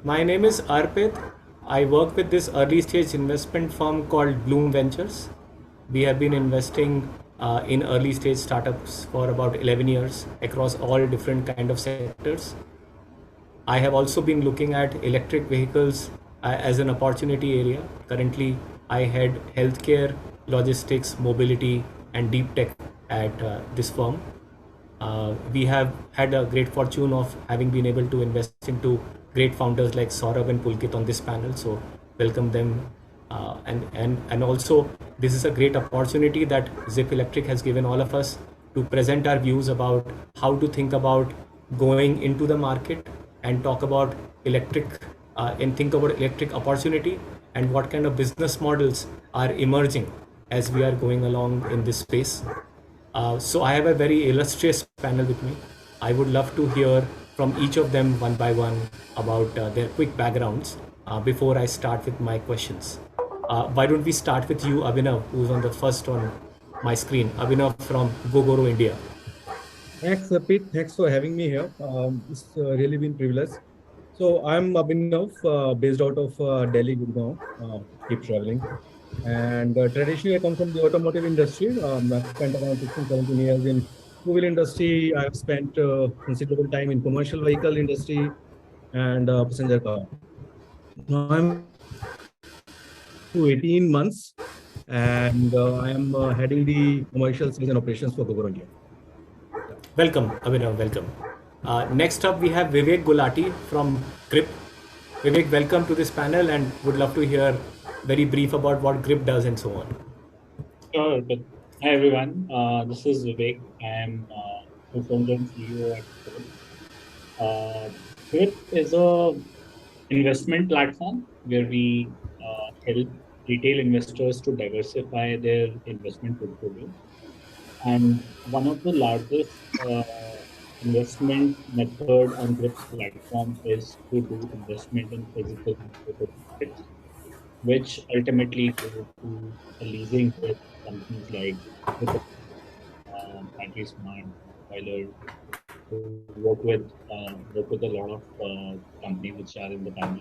My name is Arpit. I work with this early stage investment firm called Blume Ventures. We have been investing in early stage startups for about 11 years across all different kind of sectors. I have also been looking at electric vehicles as an opportunity area. Currently, I head healthcare, logistics, mobility, and deep tech at this firm. We have had a great fortune of having been able to invest into great founders like Saurav and Pulkit on this panel. So welcome them. And also this is a great opportunity that Zip Electric has given all of us to present our views about how to think about going into the market and talk about electric and think about electric opportunity and what kind of business models are emerging as we are going along in this space. So I have a very illustrious panel with me. I would love to hear from each of them one by one about their quick backgrounds before I start with my questions. Why don't we start with you, Abhinav, who's on the first on my screen. Abhinav from Gogoro, India. Thanks, Pete. Thanks for having me here. It's really been privilege. So I'm Abhinav, based out of Delhi, Gurgaon. Keep traveling. And traditionally, I come from the automotive industry. I've spent around 16, 17 years in two-wheel industry. I've spent considerable time in commercial vehicle industry and passenger car. Now I'm to 18 months, and I am heading the commercial sales and operations for Gogoro India. Welcome, Abhinav, welcome. Next up, we have Vivek Gulati from GRIP. Vivek, welcome to this panel and would love to hear very brief about what GRIP does and so on. Sure. Hi, everyone. This is Vivek. I am co-founder and CEO at GRIP. GRIP is a investment platform where we help retail investors to diversify their investment portfolio. And one of the largest investment method on GRIP's platform is to do investment in physical assets, which ultimately go to a leasing with companies like Battery Smart, Boiler, who work with a lot of companies which are in the panel.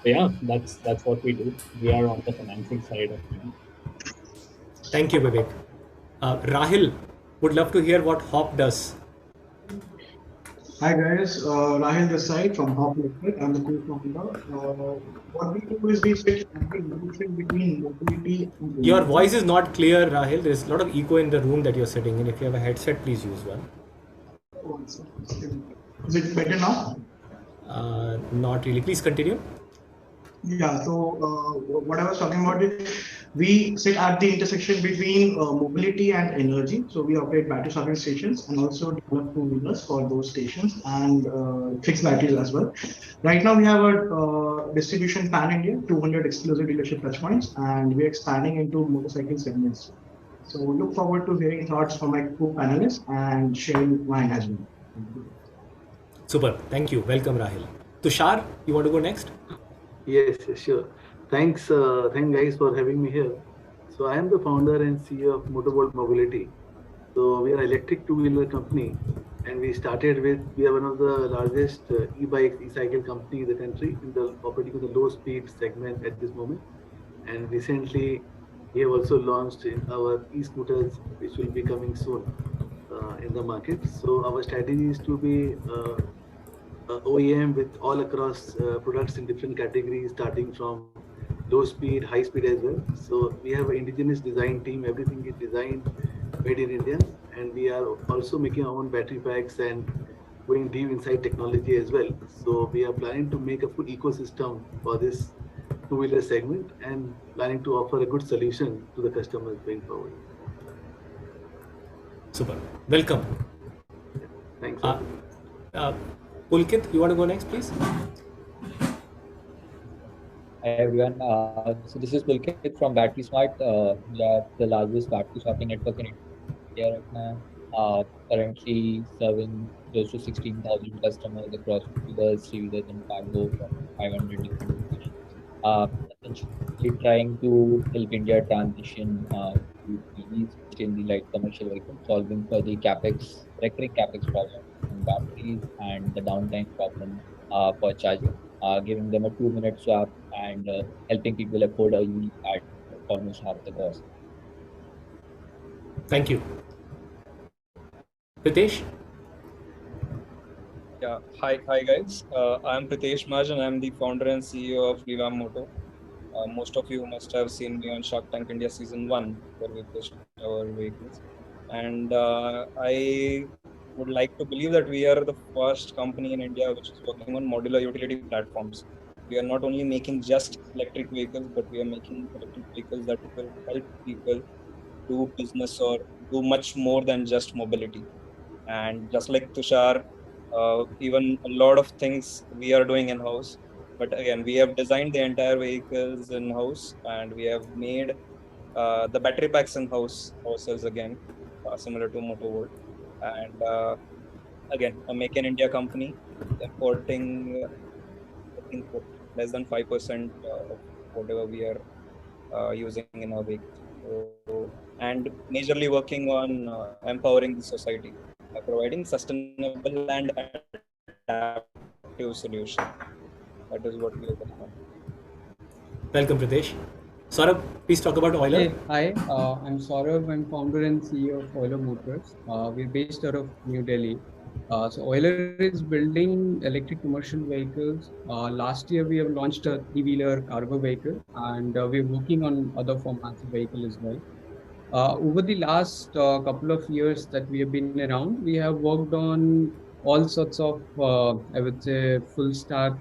So yeah, that's what we do. We are on the financing side of things. Thank you, Vivek. Rahil, would love to hear what HOP does. Hi guys, Rahil this side from Hop Liquid. I'm the co-founder. What we do is we switch the motion between mobility and Your voice is not clear, Rahil. There's a lot of echo in the room that you're sitting in. If you have a headset, please use one. Is it better now? Not really. Please continue. Yeah, so what I was talking about is we sit at the intersection between mobility and energy. So we operate battery swapping stations and also develop two-wheelers for those stations and fixed batteries as well. Right now we have a distribution pan-India, 200 exclusive dealership touchpoints, and we're expanding into motorcycle segments. So look forward to hearing thoughts from my co-panelists and sharing mine as well. Super. Thank you. Welcome, Rahil. Tushar, you want to go next? Yes, sure. Thanks guys for having me here. So I am the founder and CEO of Motorbolt Mobility. So we are an electric two-wheeler company, and we are one of the largest e-bikes, e-cycle company in the country, operating in the low-speed segment at this moment. And recently, we have also launched our e-scooters, which will be coming soon in the market. So our strategy is to be OEM with all across products in different categories, starting from low speed, high speed as well. So we have an indigenous design team. Everything is designed, made in India, and we are also making our own battery packs and going deep inside technology as well. So we are planning to make a full ecosystem for this two-wheeler segment and planning to offer a good solution to the customers going forward. Super. Welcome. Yeah. Thanks. Pulkit, you want to go next, please? Hi everyone. So this is Pulkit from Battery Smart. We are the largest battery swapping network in India right now. Currently serving close to 16,000 customers across two-wheelers, three-wheelers, and cargo from 500 different locations. Essentially trying to help India transition to EVs, especially light commercial vehicles, solving for the recurring capex problem in batteries and the downtime problem for charging, giving them a 2-minute swap and helping people afford a EV at almost half the cost. Thank you. Pritesh? Yeah, hi guys. I'm Pritesh Mahajan. I'm the founder and CEO of Revamp Moto. Most of you must have seen me on Shark Tank India Season 1, where we pitched our vehicles. And I would like to believe that we are the first company in India which is working on modular utility platforms. We are not only making just electric vehicles, but we are making electric vehicles that will help people do business or do much more than just mobility. And just like Tushar, even a lot of things we are doing in house. But again, we have designed the entire vehicles in house, and we have made the battery packs in house ourselves again, similar to Motovolt. And again, a Make in India company importing, I think, less than 5% of whatever we are using in our vehicles. So, and majorly working on empowering the society by providing sustainable and adaptive solution. That is what we are working on. Welcome, Pritesh. Saurav, please talk about Euler. Hey, hi, I'm Saurav. I'm founder and CEO of Euler Motors. We're based out of New Delhi. So Euler is building electric commercial vehicles. Last year, we have launched a 3-wheeler cargo vehicle, and we're working on other formats of vehicle as well. Over the last couple of years that we have been around, we have worked on all sorts of, I would say, full stack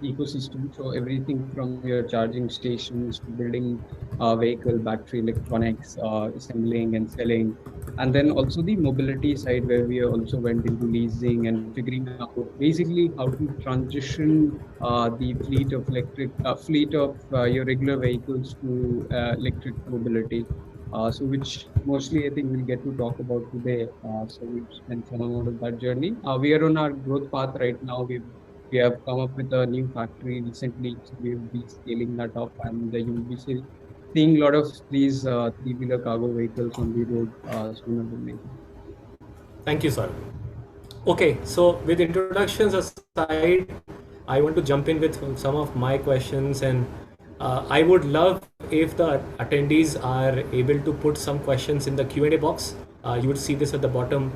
ecosystem. So everything from your charging stations to building vehicle, battery electronics, assembling and selling. And then also the mobility side where we also went into leasing and figuring out basically how to transition the fleet of your regular vehicles to electric mobility. So which mostly I think we'll get to talk about today. So we've spent some amount of that journey. We are on our growth path right now. We have come up with a new factory recently, so we will be scaling that up, and you will be seeing a lot of these 3-wheeler cargo vehicles on the road sooner than later. Thank you, Saurav. Okay, so with introductions aside, I want to jump in with some of my questions, and I would love if the attendees are able to put some questions in the Q&A box. You would see this at the bottom,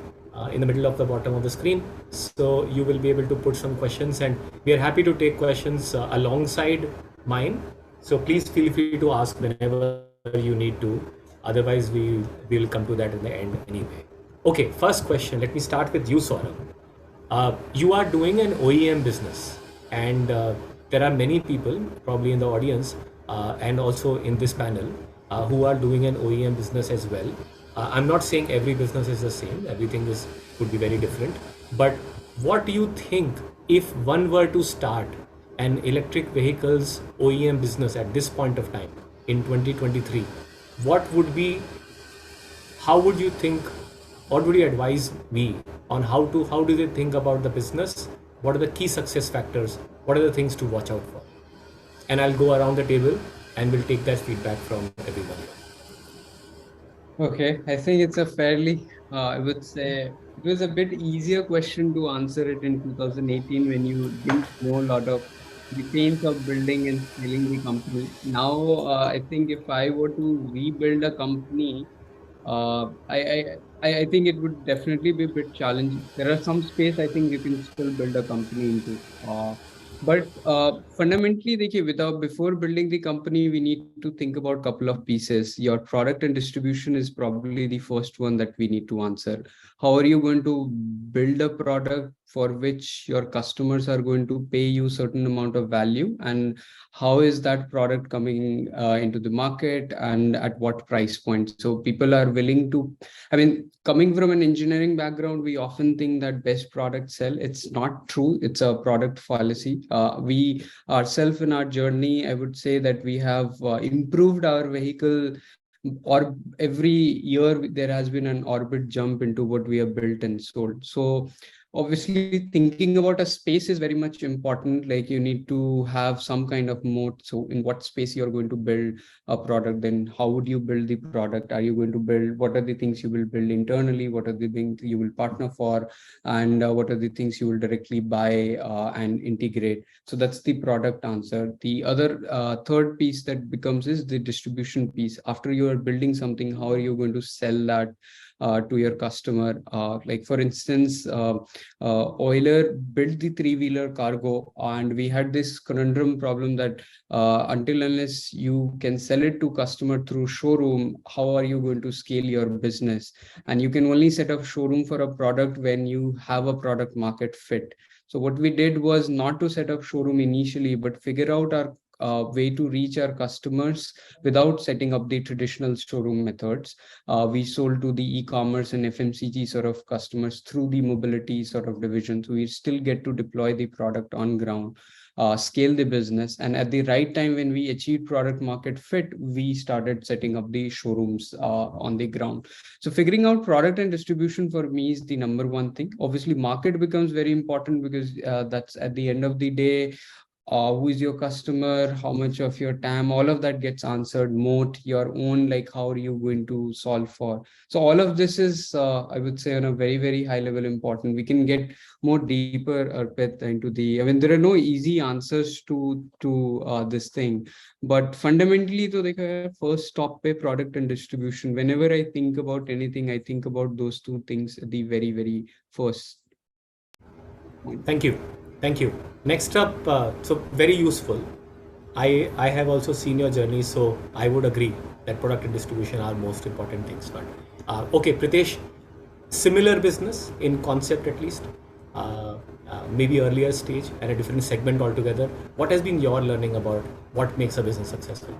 in the middle of the bottom of the screen. So you will be able to put some questions, and we are happy to take questions alongside mine. So please feel free to ask whenever you need to. Otherwise, we will come to that in the end anyway. Okay, first question. Let me start with you, Saurav. You are doing an OEM business, and there are many people probably in the audience and also in this panel who are doing an OEM business as well. I'm not saying every business is the same. Everything could be very different. But what do you think if one were to start an electric vehicles OEM business at this point of time in 2023? How would you think? What would you advise me on how do they think about the business? What are the key success factors? What are the things to watch out for? And I'll go around the table and we'll take that feedback from everybody. Okay, I think it's a fairly, I would say, it was a bit easier question to answer it in 2018 when you didn't know a lot of the pains of building and scaling the company. Now, I think if I were to rebuild a company, I think it would definitely be a bit challenging. There are some space I think you can still build a company into. But fundamentally, before building the company, we need to think about a couple of pieces. Your product and distribution is probably the first one that we need to answer. How are you going to build a product for which your customers are going to pay you certain amount of value, and how is that product coming into the market and at what price point? So people are willing to, I mean, coming from an engineering background, we often think that best products sell. It's not true. It's a product fallacy. We ourselves in our journey, I would say that we have improved our vehicle, or every year there has been an orbit jump into what we have built and sold. So obviously thinking about a space is very much important. Like you need to have some kind of moat. So in what space you're going to build a product, then how would you build the product? Are you going to build, what are the things you will build internally? What are the things you will partner for? And what are the things you will directly buy and integrate? So that's the product answer. The other third piece that becomes is the distribution piece. After you are building something, how are you going to sell that to your customer? Like for instance, Euler built the three-wheeler cargo, and we had this conundrum problem that until unless you can sell it to customer through showroom, how are you going to scale your business? And you can only set up showroom for a product when you have a product market fit. So what we did was not to set up showroom initially, but figure out our way to reach our customers without setting up the traditional showroom methods. We sold to the e-commerce and FMCG sort of customers through the mobility sort of division. So we still get to deploy the product on ground, scale the business. And at the right time, when we achieved product market fit, we started setting up the showrooms on the ground. So figuring out product and distribution for me is the number one thing. Obviously, market becomes very important because that's at the end of the day, who is your customer, how much of your time, all of that gets answered. Moat, your own, like how are you going to solve for? So all of this is, I would say, on a very, very high level important. We can get more deeper, Arpit, into the, I mean, there are no easy answers to this thing, but fundamentally, to the first top pay product and distribution, whenever I think about anything, I think about those two things at the very, very first point. Thank you. Thank you. Next up, so very useful. I have also seen your journey, so I would agree that product and distribution are most important things. But okay, Pritesh, similar business in concept at least, maybe earlier stage and a different segment altogether. What has been your learning about what makes a business successful?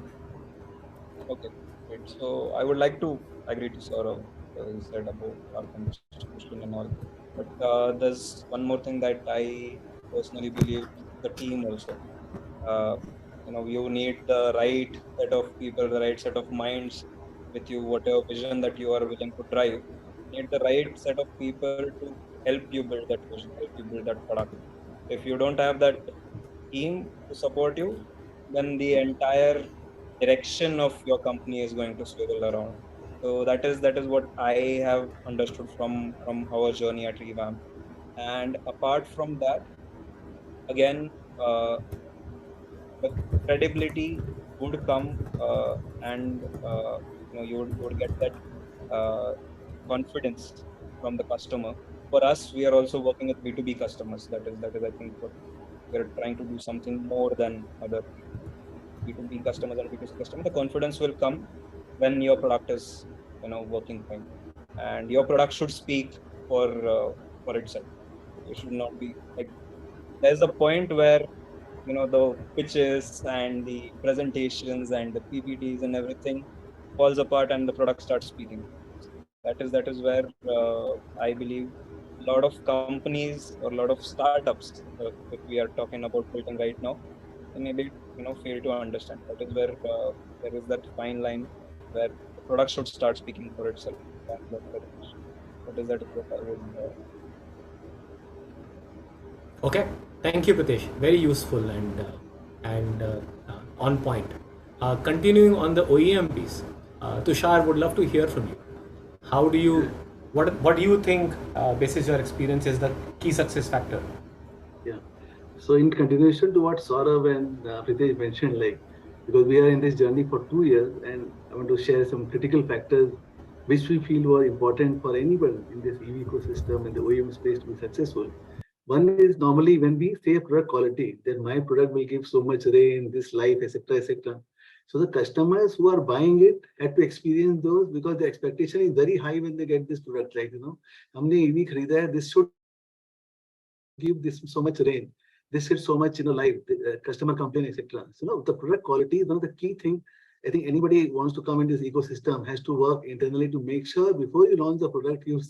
Okay, great. So I would like to agree to Saurav, he said about our distribution and all. But there's one more thing that I personally believe, the team also. You need the right set of people, the right set of minds with you, whatever vision that you are willing to drive. You need the right set of people to help you build that vision, help you build that product. If you don't have that team to support you, then the entire direction of your company is going to swivel around. So that is what I have understood from our journey at Revamp. And apart from that, again, the credibility would come, and you would get that confidence from the customer. For us, we are also working with B2B customers. That is I think what we're trying to do, something more than other B2B customers and B2C customers. The confidence will come when your product is working fine, and your product should speak for itself. You should not be like, there's a point where the pitches and the presentations and the PPTs and everything falls apart and the product starts speaking. That is where I believe a lot of companies or a lot of startups, if we are talking about building right now, they maybe fail to understand. That is where there is that fine line where the product should start speaking for itself. That is what I would. Okay, thank you, Pritesh. Very useful and on point. Continuing on the OEM piece, Tushar, would love to hear from you. How do you, what do you think, basis your experience, is the key success factor? Yeah. So in continuation to what Saurav and Pritesh mentioned, because we are in this journey for 2 years, and I want to share some critical factors which we feel were important for anyone in this EV ecosystem and the OEM space to be successful. One is, normally when we say product quality, then my product will give so much range, this life, etc., etc. So the customers who are buying it had to experience those, because the expectation is very high when they get this product. हमने EV खरीदा है, this should give this so much range, this is so much life, customer complaint, etc. So the product quality is one of the key things. I think anybody who wants to come in this ecosystem has to work internally to make sure before you launch the product, you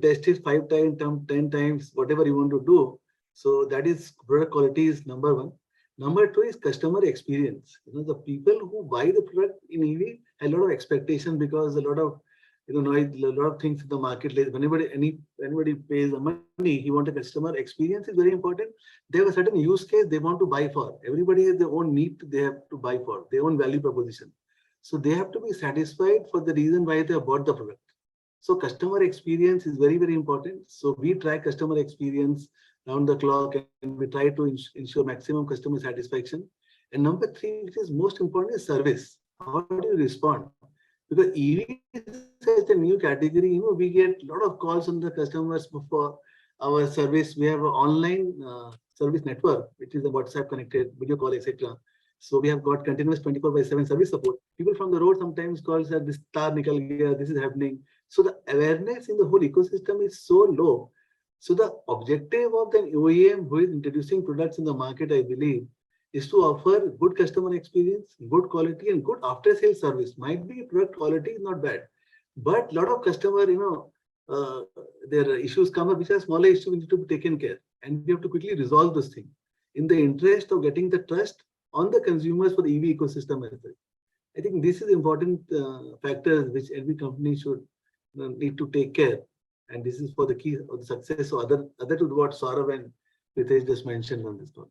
test it 5 times, 10 times, whatever you want to do. So that is, product quality is number one. Number two is customer experience. The people who buy the product in EV have a lot of expectation, because a lot of now a lot of things in the market. Like anybody pays the money, he wants a customer experience is very important. They have a certain use case they want to buy for. Everybody has their own need they have to buy for, their own value proposition. So they have to be satisfied for the reason why they have bought the product. So customer experience is very, very important. So we track customer experience round the clock and we try to ensure maximum customer satisfaction. And number three, which is most important, is service. How do you respond? Because EV is such a new category, we get a lot of calls on the customers for our service. We have an online service network, which is a WhatsApp connected, video call, etc. So we have got continuous 24/7 service support. People from the road sometimes call us, this star nikal gaya, this is happening. So the awareness in the whole ecosystem is so low. So the objective of the OEM who is introducing products in the market, I believe, is to offer good customer experience, good quality, and good after-sales service. Might be product quality is not bad, but a lot of customer, their issues come up, which are smaller issues, which need to be taken care, and we have to quickly resolve this thing in the interest of getting the trust on the consumers for the EV ecosystem. I think this is important factors which every company should need to take care, and this is for the key of the success. So other to what Saurav and Pritesh just mentioned on this one.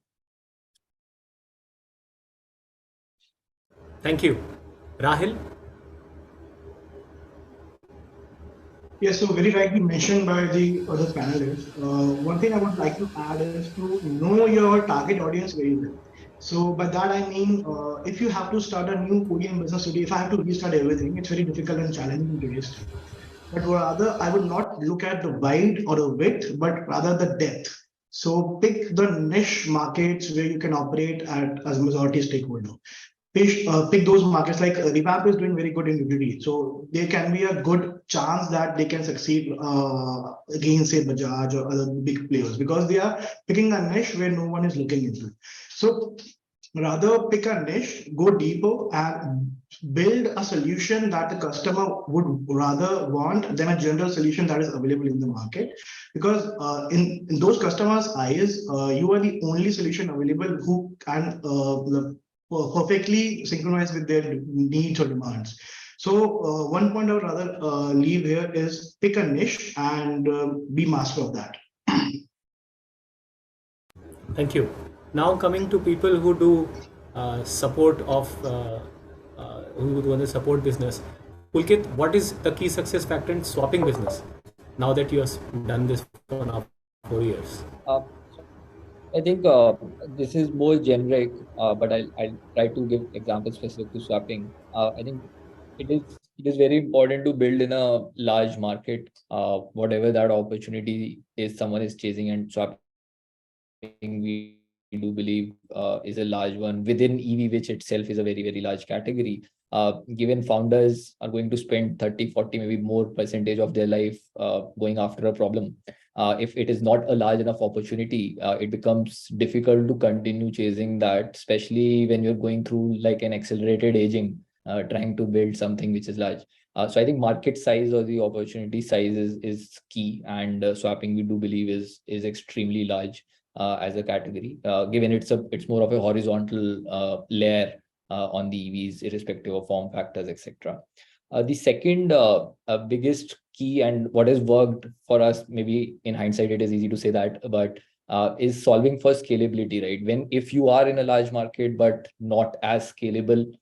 Thank you. Rahil? Yes, so very rightly mentioned by the other panelists. One thing I would like to add is to know your target audience very well. So by that I mean, if you have to start a new OEM business today, if I have to restart everything, it's very difficult and challenging in today's time. But rather, I would not look at the wide or the width, but rather the depth. So pick the niche markets where you can operate as majority stakeholder. Pick those markets like Revamp is doing very good in utility. So there can be a good chance that they can succeed against say Bajaj or other big players because they are picking a niche where no one is looking into. So rather pick a niche, go deeper and build a solution that the customer would rather want than a general solution that is available in the market. Because in those customers' eyes, you are the only solution available who can perfectly synchronize with their needs or demands. So one point I would rather leave here is pick a niche and be master of that. Thank you. Now coming to people who do support of who want to support business. Pulkit, what is the key success factor in swapping business now that you have done this for now 4 years? I think this is more generic, but I'll try to give examples specific to swapping. I think it is very important to build in a large market, whatever that opportunity is someone is chasing, and swapping we do believe is a large one within EV, which itself is a very, very large category. Given founders are going to spend 30, 40, maybe more percentage of their life going after a problem. If it is not a large enough opportunity, it becomes difficult to continue chasing that, especially when you're going through like an accelerated aging, trying to build something which is large. So I think market size or the opportunity size is key, and swapping we do believe is extremely large as a category, given it's more of a horizontal layer on the EVs, irrespective of form factors, etc. The second biggest key, and what has worked for us, maybe in hindsight it is easy to say that, but is solving for scalability, right? If you are in a large market but not as scalable,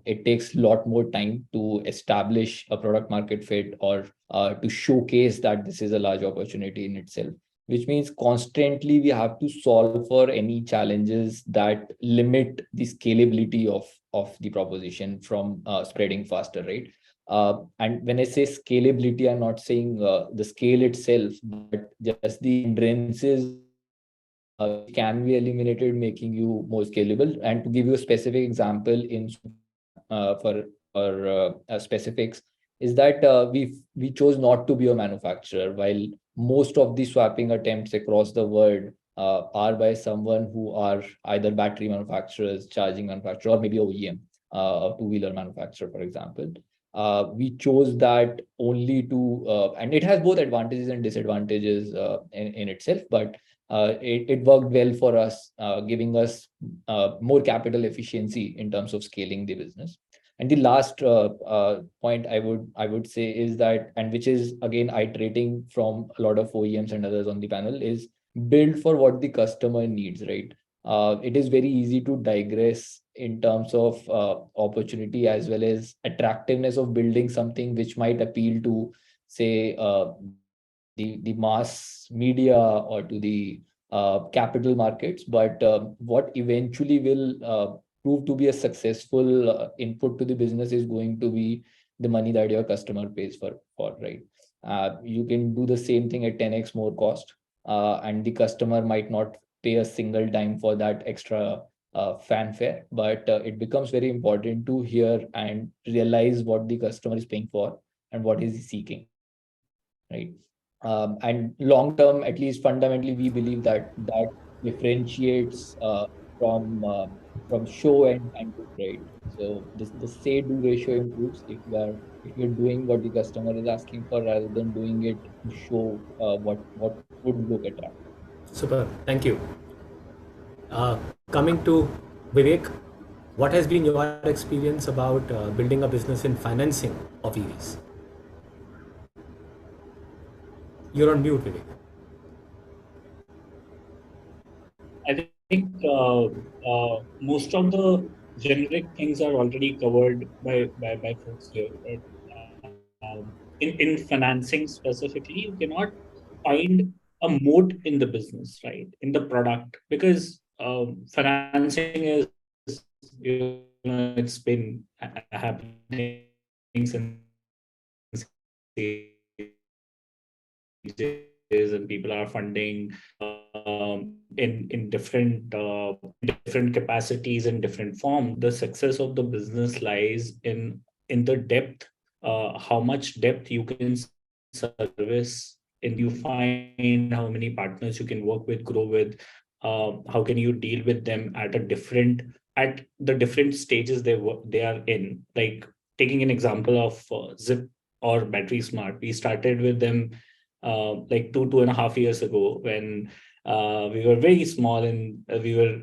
it takes a lot more time to establish a product market fit or to showcase that this is a large opportunity in itself, which means constantly we have to solve for any challenges that limit the scalability of the proposition from spreading faster, right? And when I say scalability, I'm not saying the scale itself, but just the hindrances can be eliminated, making you more scalable. And to give you a specific example in for specifics, is that we chose not to be a manufacturer, while most of the swapping attempts across the world are by someone who are either battery manufacturers, charging manufacturer, or maybe OEM, a two-wheeler manufacturer, for example. We chose that only to, and it has both advantages and disadvantages in itself, but it worked well for us, giving us more capital efficiency in terms of scaling the business. And the last point I would say is that, and which is again iterating from a lot of OEMs and others on the panel, is build for what the customer needs, right? It is very easy to digress in terms of opportunity as well as attractiveness of building something which might appeal to, say, the mass media or to the capital markets. But what eventually will prove to be a successful input to the business is going to be the money that your customer pays for, right? You can do the same thing at 10x more cost, and the customer might not pay a single dime for that extra fanfare, but it becomes very important to hear and realize what the customer is paying for and what is he seeking, right? And long term, at least fundamentally, we believe that differentiates from show and do, right? So the say do ratio improves if you're doing what the customer is asking for rather than doing it to show what would look attractive. Super. Thank you. Coming to Vivek, what has been your experience about building a business in financing of EVs? You're on mute, Vivek. I think most of the generic things are already covered by folks here. But, in financing specifically, you cannot find a moat in the business, right? In the product, because financing is, it's been happening since ages, and people are funding in different capacities and different form. The success of the business lies in the depth, how much depth you can service, and you find how many partners you can work with, grow with, how can you deal with them at the different stages they are in. Like taking an example of Zip or Battery Smart, we started with them like 2.5 years ago, when we were very small and we were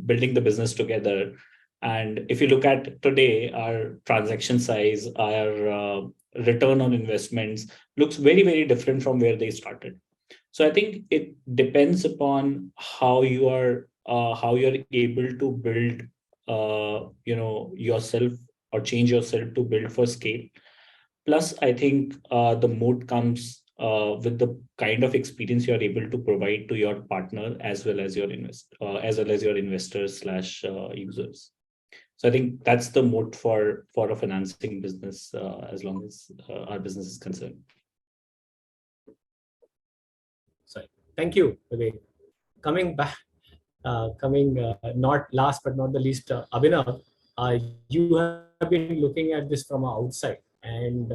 building the business together. And if you look at today, our transaction size, our return on investments looks very, very different from where they started. So I think it depends upon how you're able to build, yourself, or change yourself to build for scale. Plus, I think the moat comes with the kind of experience you are able to provide to your partner as well as your investors slash users. So I think that's the moat for a financing business, as long as our business is concerned. Sorry. Thank you, Vivek. Coming back, not last but not the least, Abhinav, you have been looking at this from outside, and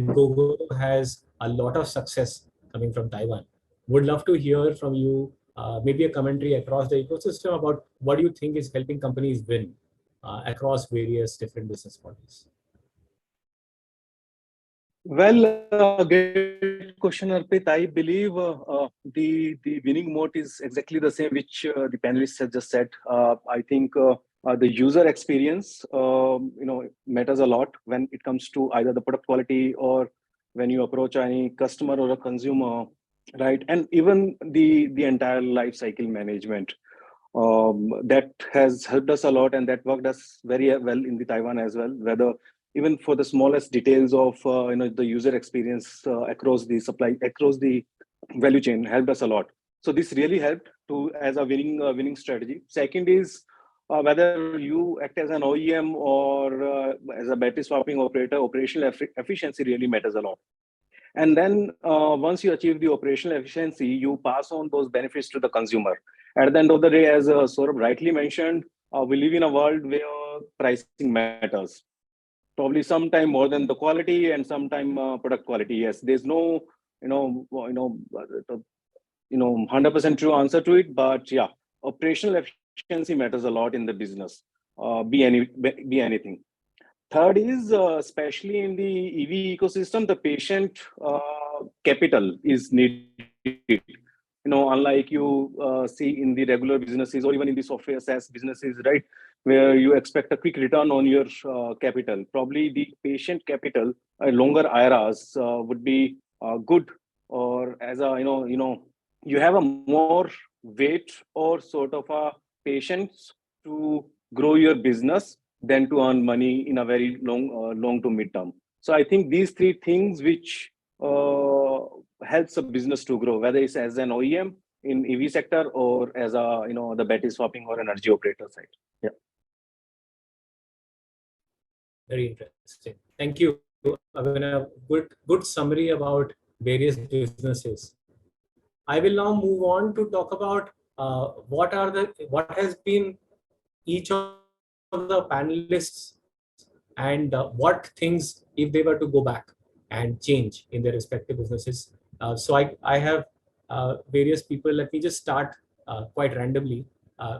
Gogo has a lot of success coming from Taiwan. Would love to hear from you, maybe a commentary across the ecosystem about what do you think is helping companies win across various different business models. Well, great question, Arpit. I believe the winning moat is exactly the same which the panelists have just said. I think the user experience, matters a lot when it comes to either the product quality or when you approach any customer or a consumer, right? And even the entire life cycle management. That has helped us a lot, and that worked us very well in the Taiwan as well. Whether even for the smallest details of the user experience across the value chain helped us a lot. So this really helped to as a winning strategy. Second is whether you act as an OEM or as a battery swapping operator, operational efficiency really matters a lot. And then once you achieve the operational efficiency, you pass on those benefits to the consumer. At the end of the day, as Saurav rightly mentioned, we live in a world where pricing matters. Probably sometime more than the quality and sometime product quality. Yes, there's no 100% true answer to it, but yeah, operational efficiency matters a lot in the business. Be anything. Third is especially in the EV ecosystem, the patient capital is needed. Unlike you see in the regular businesses or even in the software SaaS businesses, right? where you expect a quick return on your capital. Probably the patient capital, longer IRAs would be good, or as a you have a more weight or sort of a patience to grow your business than to earn money in a very long to mid term. So I think these three things which helps a business to grow, whether it's as an OEM in EV sector or as a the battery swapping or energy operator side. Yeah. Very interesting. Thank you. Abhinav. Good summary about various businesses. I will now move on to talk about what has been each of the panelists and what things, if they were to go back and change in their respective businesses. So I have various people. Let me just start quite randomly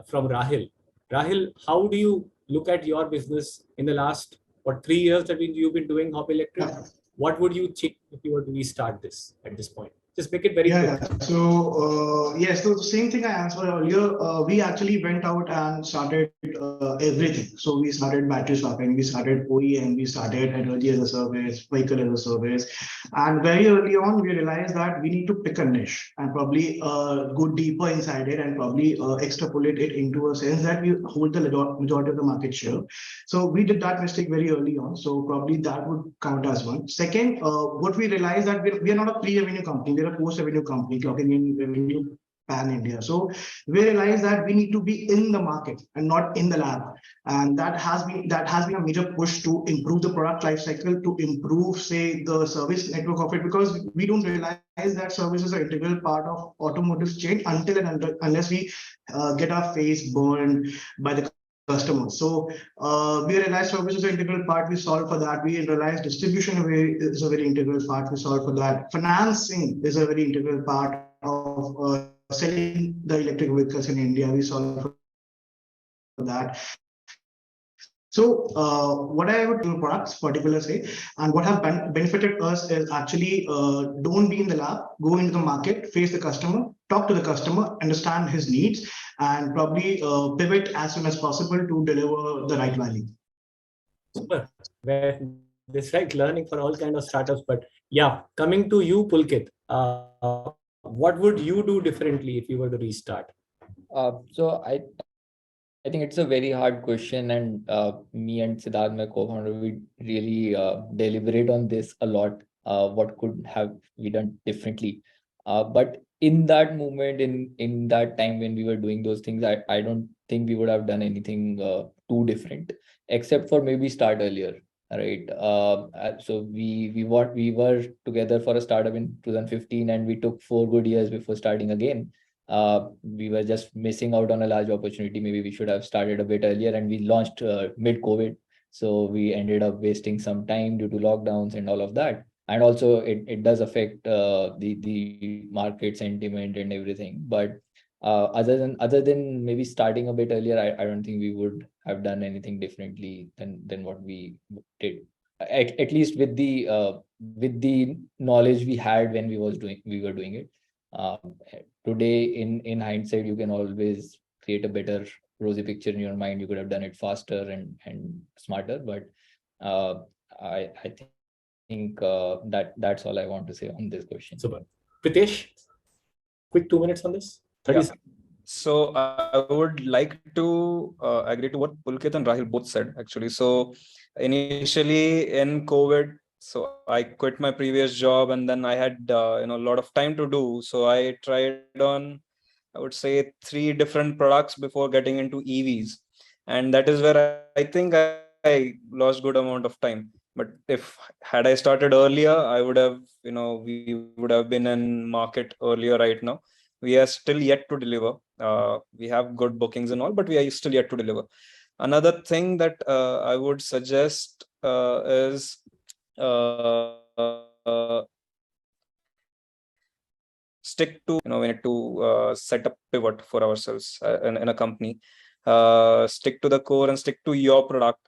from Rahil. Rahil, how do you look at your business in the last 3 years that you've been doing Hop Electric? Yeah. What would you change if you were to restart this at this point? Just make it very Yeah, quick. so yes, so the same thing I answered earlier. We actually went out and started everything. So we started battery swapping, we started OEM, we started energy as a service, vehicle as a service. And very early on, we realized that we need to pick a niche and probably go deeper inside it and probably extrapolate it into a sense that we hold the majority of the market share. So we did that mistake very early on. So probably that would count as one. Second, what we realized that we are not a pre-revenue company, we're a post-revenue company, clocking in revenue pan India. So we realized that we need to be in the market and not in the lab. And that has been a major push to improve the product life cycle, to improve, say, the service network of it, because we don't realize that service is an integral part of automotive chain until and unless we get our face burned by the customers. So we realized service is an integral part. We solve for that. We realized distribution is a very integral part. We solve for that. Financing is a very integral part of selling the electric vehicles in India. We solve for that. So what I would do products, particular say, and what have benefited us is actually don't be in the lab, go into the market, face the customer, talk to the customer, understand his needs, and probably pivot as soon as possible to deliver the right value. Super. This right learning for all kind of startups. But yeah, coming to you, Pulkit, what would you do differently if you were to restart? So I think it's a very hard question, and me and Siddharth, my co-founder, we really deliberate on this a lot. What could have we done differently? But in that moment, in that time when we were doing those things, I don't think we would have done anything too different, except for maybe start earlier, right? So we were together for a startup in 2015, and we took 4 good years before starting again. We were just missing out on a large opportunity. Maybe we should have started a bit earlier, and we launched mid-COVID. So we ended up wasting some time due to lockdowns and all of that. And also it does affect the market sentiment and everything. But other than maybe starting a bit earlier, I don't think we would have done anything differently than what we did. At least with the knowledge we had when we were doing it. Today, in hindsight, you can always create a better rosy picture in your mind. You could have done it faster and smarter, but I think that's all I want to say on this question. Super. Pritesh, quick 2 minutes on this. 30 seconds. So I would like to agree to what Pulkit and Rahil both said, actually. So initially in COVID, so I quit my previous job, and then I had a lot of time to do. So I tried on, I would say, 3 different products before getting into EVs, and that is where I think I lost good amount of time. But had I started earlier, I would have, we would have been in market earlier right now. We are still yet to deliver. We have good bookings and all, but we are still yet to deliver. Another thing that I would suggest is stick to, we need to set up pivot for ourselves in a company. Stick to the core and stick to your product.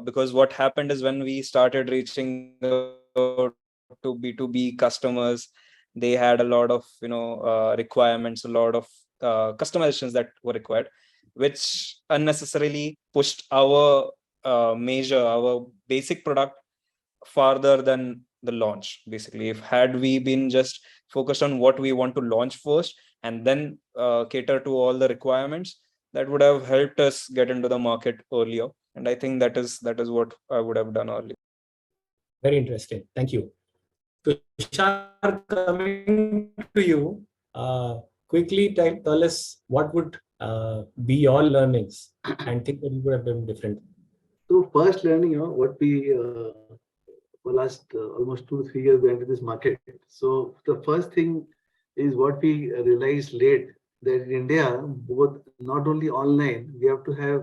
Because what happened is when we started reaching to B2B customers, they had a lot of requirements, a lot of customizations that were required. which unnecessarily pushed our our basic product farther than the launch. Basically, if had we been just focused on what we want to launch first and then cater to all the requirements, that would have helped us get into the market earlier. And I think that is what I would have done earlier. Very interesting. Thank you. Tushar, coming to you, quickly tell us what would be your learnings and think that you would have done different. So first learning, what we for last almost 2-3 years we entered this market. So the first thing is what we realized late, that in India, both not only online, we have to have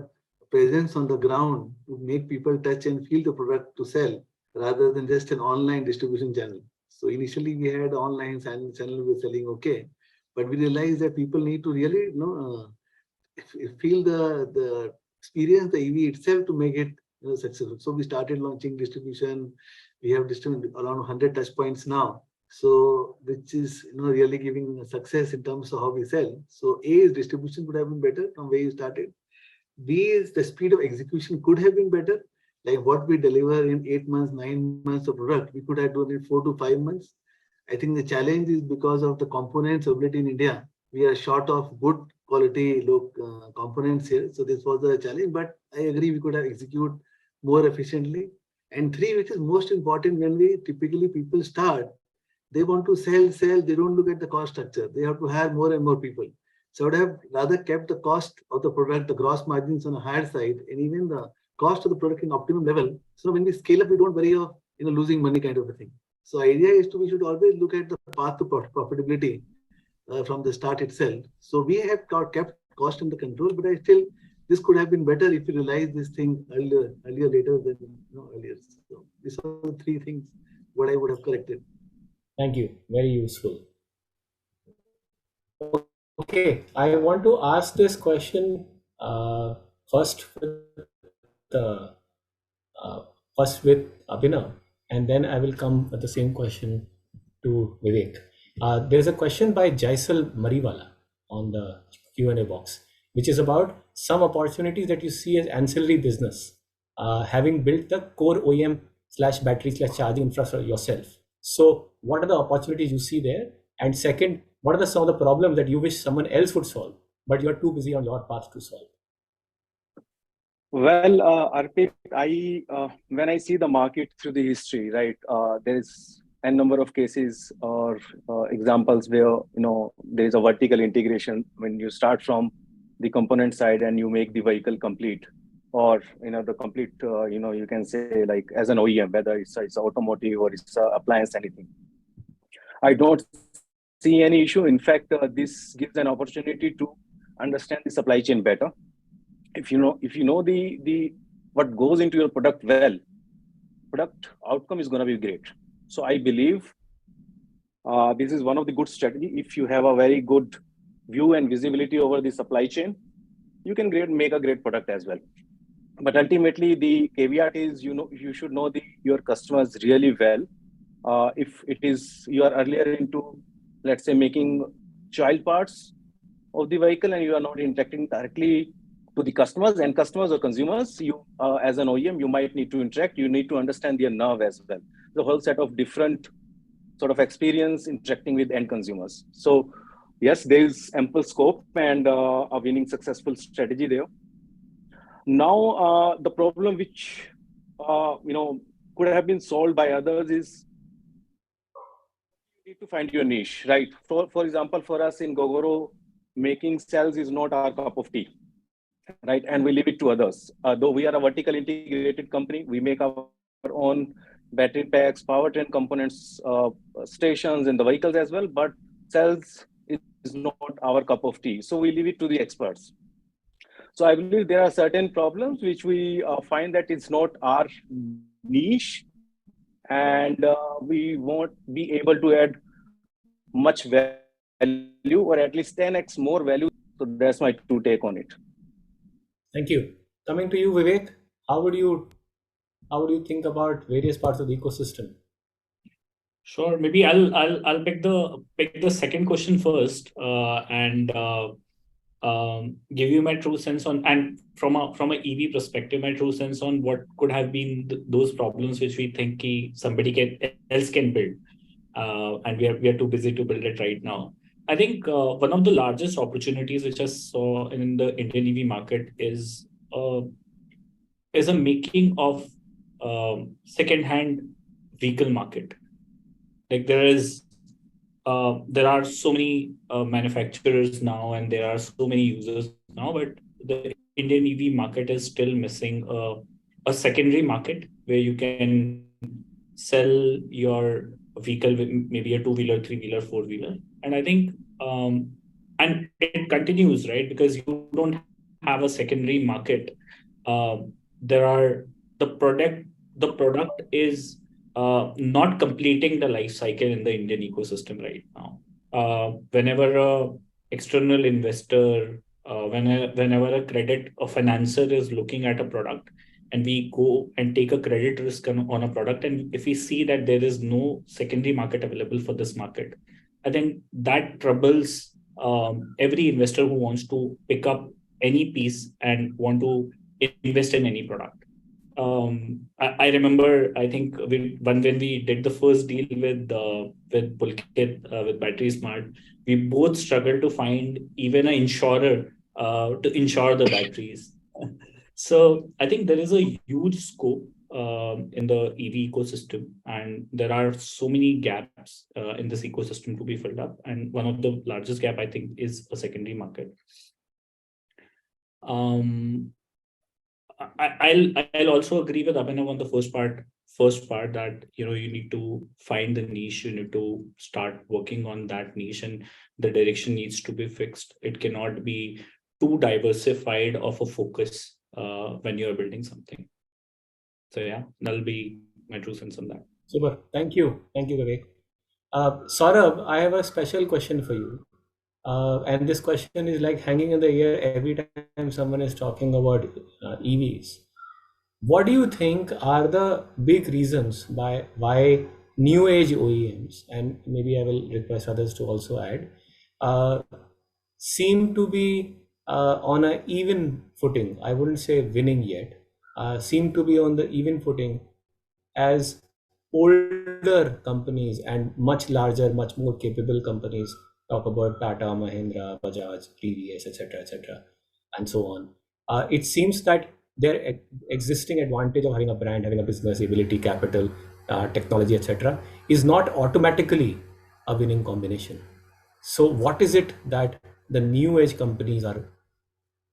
presence on the ground to make people touch and feel the product to sell, rather than just an online distribution channel. So initially we had online channel we were selling okay, but we realized that people need to really feel the experience, the EV itself, to make it successful. So we started launching distribution. We have distributed around 100 touch points now. So which is really giving success in terms of how we sell. So A is distribution would have been better from where you started. B is the speed of execution could have been better. Like what we deliver in 8 months, 9 months of product, we could have done it 4 to 5 months. I think the challenge is because of the components availability in India. We are short of good quality components here. So this was a challenge, but I agree we could have executed more efficiently. And 3, which is most important, when we typically people start, they want to sell, they don't look at the cost structure. They have to hire more and more people. So I would have rather kept the cost of the product, the gross margins on a higher side, and even the cost of the product in optimum level. So when we scale up, we don't worry of losing money kind of a thing. So idea is we should always look at the path to profitability from the start itself. So we have kept cost under control, but this could have been better if you realize this thing earlier later than earlier. So these are the 3 things what I would have corrected. Thank you. Very useful. Okay, I want to ask this question first with Abhinav, and then I will come with the same question to Vivek. There's a question by Jaisal Mariwala on the Q&A box, which is about some opportunities that you see as ancillary business, having built the core OEM/battery/charging infrastructure yourself. So what are the opportunities you see there? And second, what are some of the problems that you wish someone else would solve, but you're too busy on your path to solve? Well, Arpit, when I see the market through the history, right, there is a number of cases or examples where there is a vertical integration when you start from the component side and you make the vehicle complete, or the complete you can say like as an OEM, whether it's automotive or it's appliance, anything. I don't see any issue. In fact, this gives an opportunity to understand the supply chain better. If you know the what goes into your product well, product outcome is going to be great. So I believe this is one of the good strategy. If you have a very good view and visibility over the supply chain, you can make a great product as well. But ultimately, the caveat is you should know your customers really well. If it is you are earlier into, let's say, making child parts of the vehicle and you are not interacting directly to the customers or consumers, you as an OEM, you might need to interact. You need to understand their nerve as well. The whole set of different sort of experience interacting with end consumers. So yes, there is ample scope and a winning successful strategy there. Now the problem which could have been solved by others is you need to find your niche, right? For example, for us in Gogoro, making cells is not our cup of tea, right? And we leave it to others. Though we are a vertical integrated company, we make our own battery packs, powertrain components, stations in the vehicles as well, but cells is not our cup of tea. So we leave it to the experts. So I believe there are certain problems which we find that it's not our niche, and we won't be able to add much value, or at least 10x more value. So that's my take on it. Thank you. Coming to you, Vivek, how would you think about various parts of the ecosystem? Sure. Maybe I'll pick the second question first, and I think the first question was about the ecosystem. So I think the ecosystem is very broad. It covers everything from the battery packs, powertrain components, stations in the vehicles as well. But cells is not our cup of tea. So we leave it to the experts. So I believe there are certain problems which we find that it's not our niche, and we won't be able to add much value, or at least 10x more value. So that's my take on it. Thank you. Coming to you, Vivek, how would you give you my true sense on, and from a EV perspective, my true sense on what could have been those problems which we think somebody else can build, and we are too busy to build it right now. I think one of the largest opportunities which I saw in the Indian EV market is a making of second-hand vehicle market. Like there are so many manufacturers now, and there are so many users now, but the Indian EV market is still missing a secondary market where you can sell your vehicle with maybe a two-wheeler, three-wheeler, four-wheeler. And I think, and it continues, right? Because you don't have a secondary market. The product is not completing the life cycle in the Indian ecosystem right now. Whenever a external investor, whenever a credit or financer is looking at a product, and we go and take a credit risk on a product, and if we see that there is no secondary market available for this market, I think that troubles every investor who wants to pick up any piece and want to invest in any product. I remember, I think when we did the first deal with Pulkit, with Battery Smart, we both struggled to find even an insurer to insure the batteries. So I think there is a huge scope in the EV ecosystem, and there are so many gaps in this ecosystem to be filled up. And one of the largest gap, I think, is a secondary market. I'll also agree with Abhinav on the first part that you need to find the niche, you need to start working on that niche, and the direction needs to be fixed. It cannot be too diversified of a focus when you're building something. So yeah, that'll be my true sense on that. Super. Thank you, Vivek. Saurav, I have a special question for you. And this question is like hanging in the air every time someone is talking about EVs. What do you think are the big reasons why new age OEMs, and maybe I will request others to also add, seem to be on an even footing? I wouldn't say winning yet. Seem to be on the even footing as older companies and much larger, much more capable companies. Talk about Tata, Mahindra, Bajaj, TVS, etc., and so on. It seems that their existing advantage of having a brand, having a business, ability, capital, technology, etc., is not automatically a winning combination. So, what is it that the new age companies are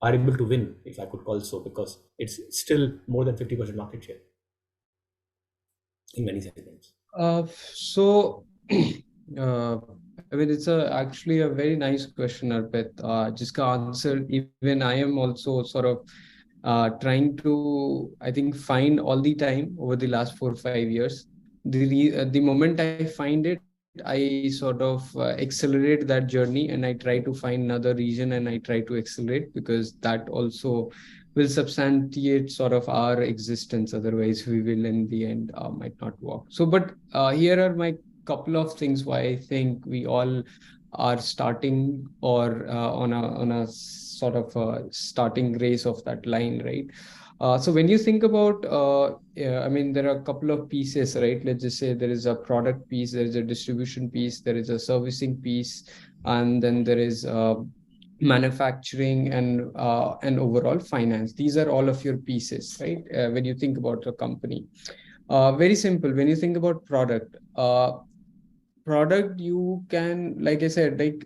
able to win, if I could call so, because it's still more than 50% market share in many segments? I mean, it's actually a very nice question, Arpit. Jiska answer, even I am also sort of trying to, I think, find all the time over the last 4 or 5 years. The moment I find it, I sort of accelerate that journey, and I try to find another region, and I try to accelerate, because that also will substantiate sort of our existence. Otherwise, we will in the end might not work. So, but here are my couple of things why I think we all are starting or on a sort of a starting race of that line, right? So when you think about, I mean, there are a couple of pieces, right? Let's just say there is a product piece, there is a distribution piece, there is a servicing piece, and then there is manufacturing and overall finance. These are all of your pieces, right? When you think about a company. Very simple. When you think about product, you can, like I said, like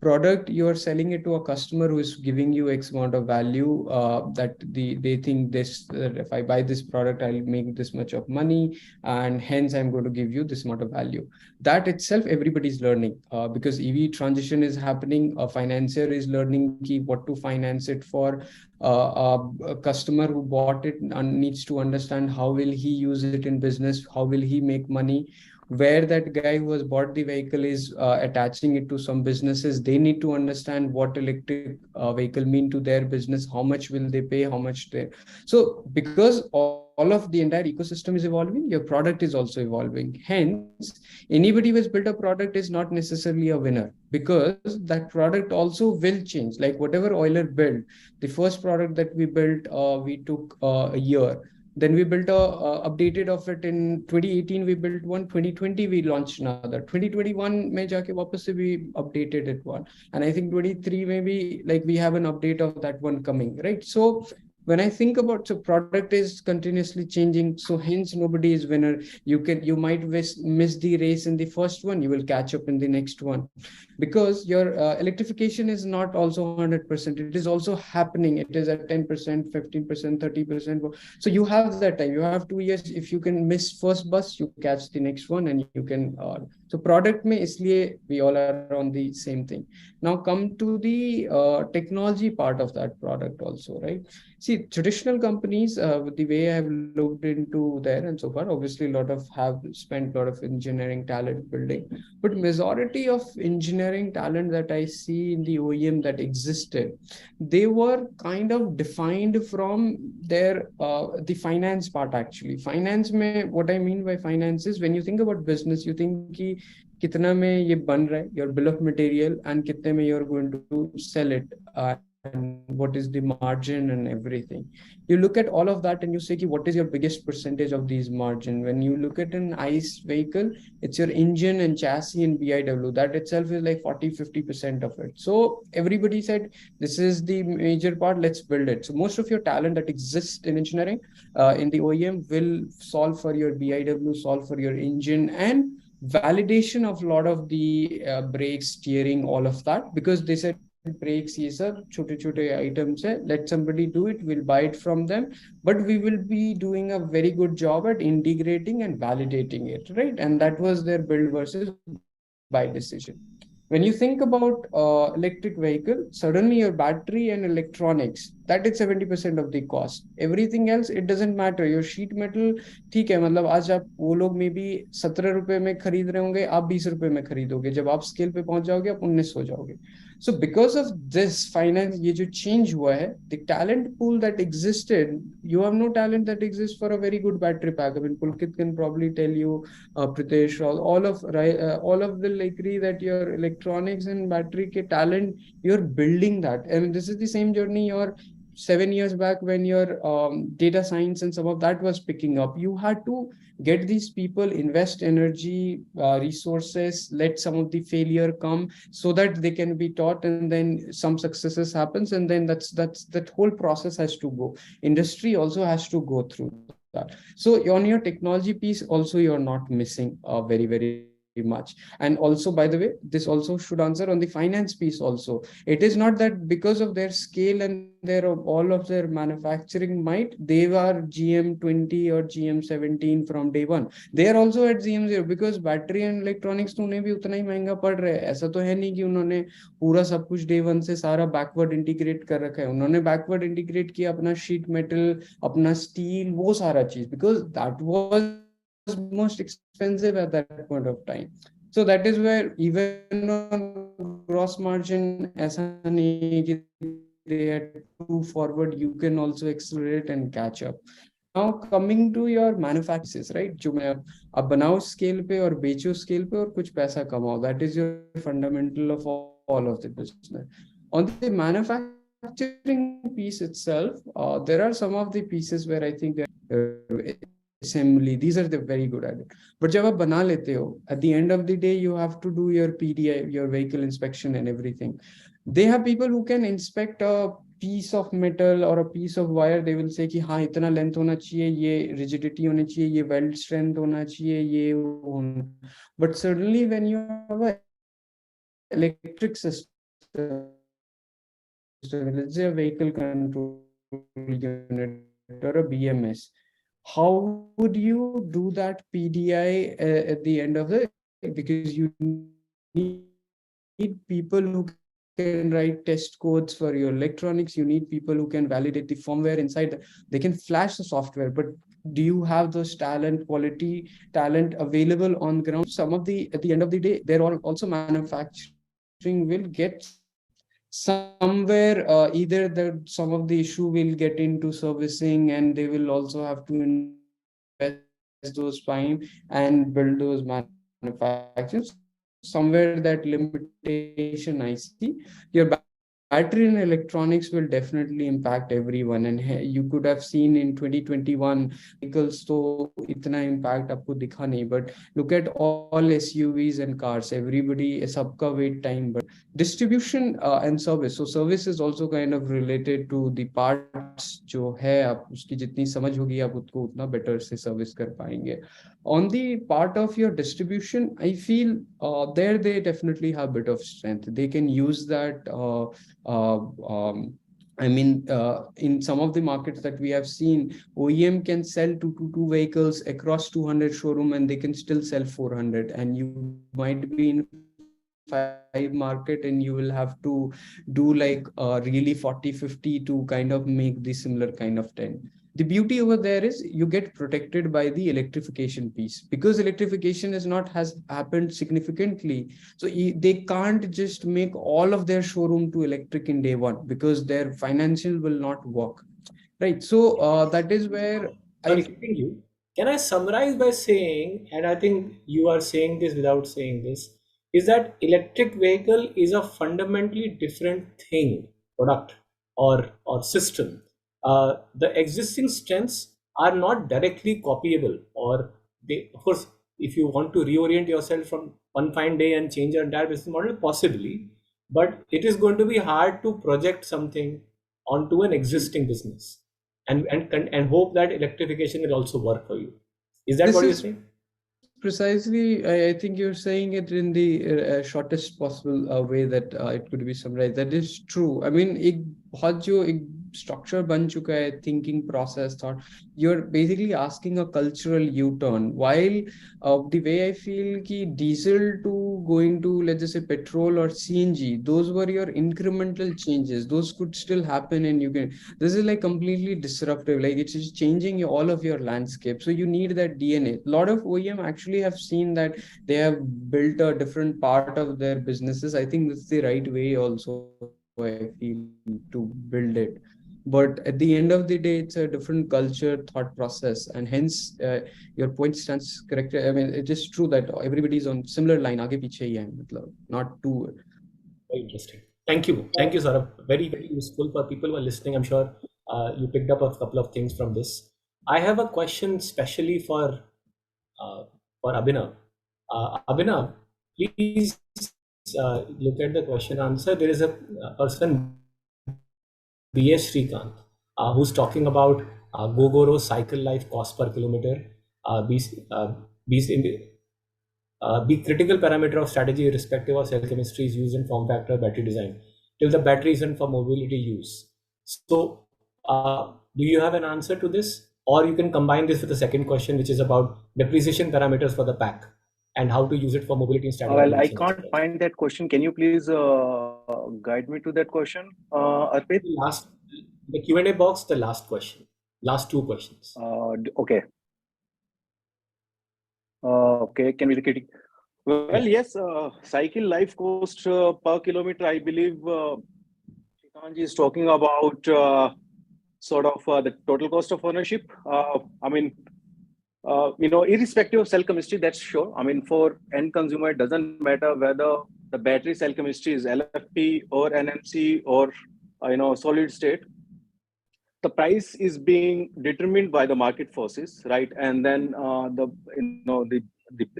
product, you are selling it to a customer who is giving you X amount of value, that they think this, that if I buy this product, I'll make this much of money, and hence I'm going to give you this amount of value. That itself, everybody's learning, because EV transition is happening. A financier is learning what to finance it for. A customer who bought it needs to understand how will he use it in business, how will he make money. where that guy who has bought the vehicle is attaching it to some businesses. They need to understand what electric vehicle mean to their business, how much will they pay, how much they. So because all of the entire ecosystem is evolving, your product is also evolving. Hence, anybody who has built a product is not necessarily a winner, because that product also will change. Like whatever Euler built, the first product that we built, we took a year. Then we built updated of it in 2018. We built one. 2020 we launched another. 2021 में जाके वापस से we updated it one. And I think 23 maybe like we have an update of that one coming, right? So when I think about, so product is continuously changing, so hence nobody is winner. You might miss the race in the first one, you will catch up in the next one, because your electrification is not also 100%. It is also happening. It is at 10%, 15%, 30%. So you have that time. You have 2 years. If you can miss first bus, you catch the next one, and you can. So product mein isliye we all are on the same thing. Now come to the technology part of that product also, right? See, traditional companies, the way I've looked into there and so far, obviously a lot of have spent a lot of engineering talent building, but majority of engineering talent that I see in the OEM that existed, they were kind of defined from their the finance part actually. Finance mein, what I mean by finance is when you think about business, you think ki kitna mein ye ban raha hai, your bill of material, and kitne mein you're going to sell it, and what is the margin and everything. You look at all of that and you say ki what is your biggest percentage of these margin. When you look at an ICE vehicle, it's your engine and chassis and BIW. That itself is like 40-50% of it. So everybody said this is the major part, let's build it. So most of your talent that exists in engineering in the OEM will solve for your BIW, solve for your engine, and validation of a lot of the brakes, steering, all of that, because they said brakes ये सब छोटे-छोटे items है, let somebody do it, we'll buy it from them, but we will be doing a very good job at integrating and validating it, right? And that was their build versus buy decision. When you think about electric vehicle, suddenly your battery and electronics, that is 70% of the cost. Everything else, it doesn't matter. Your sheet metal, ठीक है, मतलब आज आप वो लोग में भी 17 रुपए में खरीद रहे होंगे, आप 20 रुपए में खरीदोगे. जब आप स्केल पे पहुंच जाओगे, आप 19 हो जाओगे. So because of this finance, ये जो change हुआ है, the talent pool that existed, you have no talent that exists for a very good battery pack. I mean, Pulkit can probably tell you, Pritesh, all of will agree that your electronics and battery ke talent, you're building that. And this is the same journey your 7 years back when your data science and some of that was picking up. You had to get these people, invest energy, resources, let some of the failure come so that they can be taught, and then some successes happens, and then that whole process has to go. Industry also has to go through that. So on your technology piece also, you're not missing very, very much. And also, by the way, this also should answer on the finance piece also. It is not that because of their scale and their all of their manufacturing might, they are GM20 or GM17 from day one. They are also at GM0 because battery and electronics तो उन्हें भी उतना ही महंगा पड़ रहा है. ऐसा तो है नहीं कि उन्होंने पूरा सब कुछ day one से सारा backward integrate कर रखा है. उन्होंने backward integrate किया अपना sheet metal, अपना steel, वो सारा चीज, because that was most expensive at that point of time. So that is where even on gross margin, ऐसा नहीं कि they had to forward, you can also accelerate and catch up. Now coming to your manufacturers, right? जो मैं अब बनाओ scale पे और बेचो scale पे और कुछ पैसा कमाओ. That is your fundamental of all of the business. On the manufacturing piece itself, there are some of the pieces where I think assembly, these are the very good at it. But जब आप बना लेते हो, at the end of the day, you have to do your PDI, your vehicle inspection and everything. They have people who can inspect a piece of metal or a piece of wire. They will say कि हाँ इतना length होना चाहिए, ये rigidity होनी चाहिए, ये weld strength होना चाहिए, ये. But certainly when you have an electric system, let's say a vehicle control unit or a BMS, how would you do that PDI at the end of the day? Because you need people who can write test codes for your electronics. You need people who can validate the firmware inside. They can flash the software, but do you have those quality talent available on ground? Some of the, at the end of the day, they're all also manufacturing will get somewhere, either some of the issue will get into servicing, and they will also have to invest those time and build those manufacturing. Somewhere that limitation I see. Your battery and electronics will definitely impact everyone, and you could have seen in 2021 vehicles तो इतना impact आपको दिखा नहीं, but look at all SUVs and cars, everybody सबका wait time बढ़, distribution and service. So service is also kind of related to the parts जो है, आप उसकी जितनी समझ होगी आप उसको उतना better से service कर पाएंगे. On the part of your distribution, I feel there they definitely have a bit of strength. They can use that. In some of the markets that we have seen, OEM can sell 222 vehicles across 200 showroom, and they can still sell 400. And you might be in 5 market, and you will have to do like really 40-50 to kind of make the similar kind of 10. The beauty over there is you get protected by the electrification piece, because electrification is not has happened significantly. So they can't just make all of their showroom to electric in day one, because their financial will not work. Right. So that is where Sorry, keeping you. Can I summarize by saying, and I think you are saying this without saying this, is that electric vehicle is a fundamentally different thing, product or system. The existing strengths are not directly copyable, or they, of course, if you want to reorient yourself from one fine day and change your entire business model, possibly, but it is going to be hard to project something onto an existing business and hope that electrification will also work for you. Is that what you're saying? Precisely, I think you're saying it in the shortest possible way that it could be summarized. That is true. I mean, एक structure बन चुका है, thinking process, thought. You're basically asking a cultural U-turn. While the way I feel कि diesel to going to, let's just say, petrol or CNG, those were your incremental changes. Those could still happen, and you can. This is like completely disruptive. Like it's just changing all of your landscape. So you need that DNA. A lot of OEM actually have seen that they have built a different part of their businesses. I think that's the right way also, I feel, to build it. But at the end of the day, it's a different culture, thought process, and hence your point stands correct. I mean, it is true that everybody is on similar line. आगे पीछे ही है, मतलब, not too. Very interesting. Thank you, Saurav. Very, very useful for people who are listening. I'm sure you picked up a couple of things from this. I have a question specially for Abhinav. Abhinav, please look at the question answer. There is a person, B.S. Srikanth, who's talking about Gogoro cycle life cost per kilometer, be critical parameter of strategy irrespective of cell chemistry is used in form factor battery design till the battery isn't for mobility use. So do you have an answer to this, or you can combine this with the second question, which is about depreciation parameters for the pack and how to use it for mobility and strategy? Well, I can't find that question. Can you please guide me to that question, Arpit? The Q&A box, the last question, last two questions. Okay. Okay, can we repeat it? Well, yes, cycle life cost per kilometer, I believe Srikanth is talking about sort of the total cost of ownership. I mean, irrespective of cell chemistry, that's sure. I mean, for end consumer, it doesn't matter whether the battery cell chemistry is LFP or NMC or solid state. The price is being determined by the market forces, right? And then the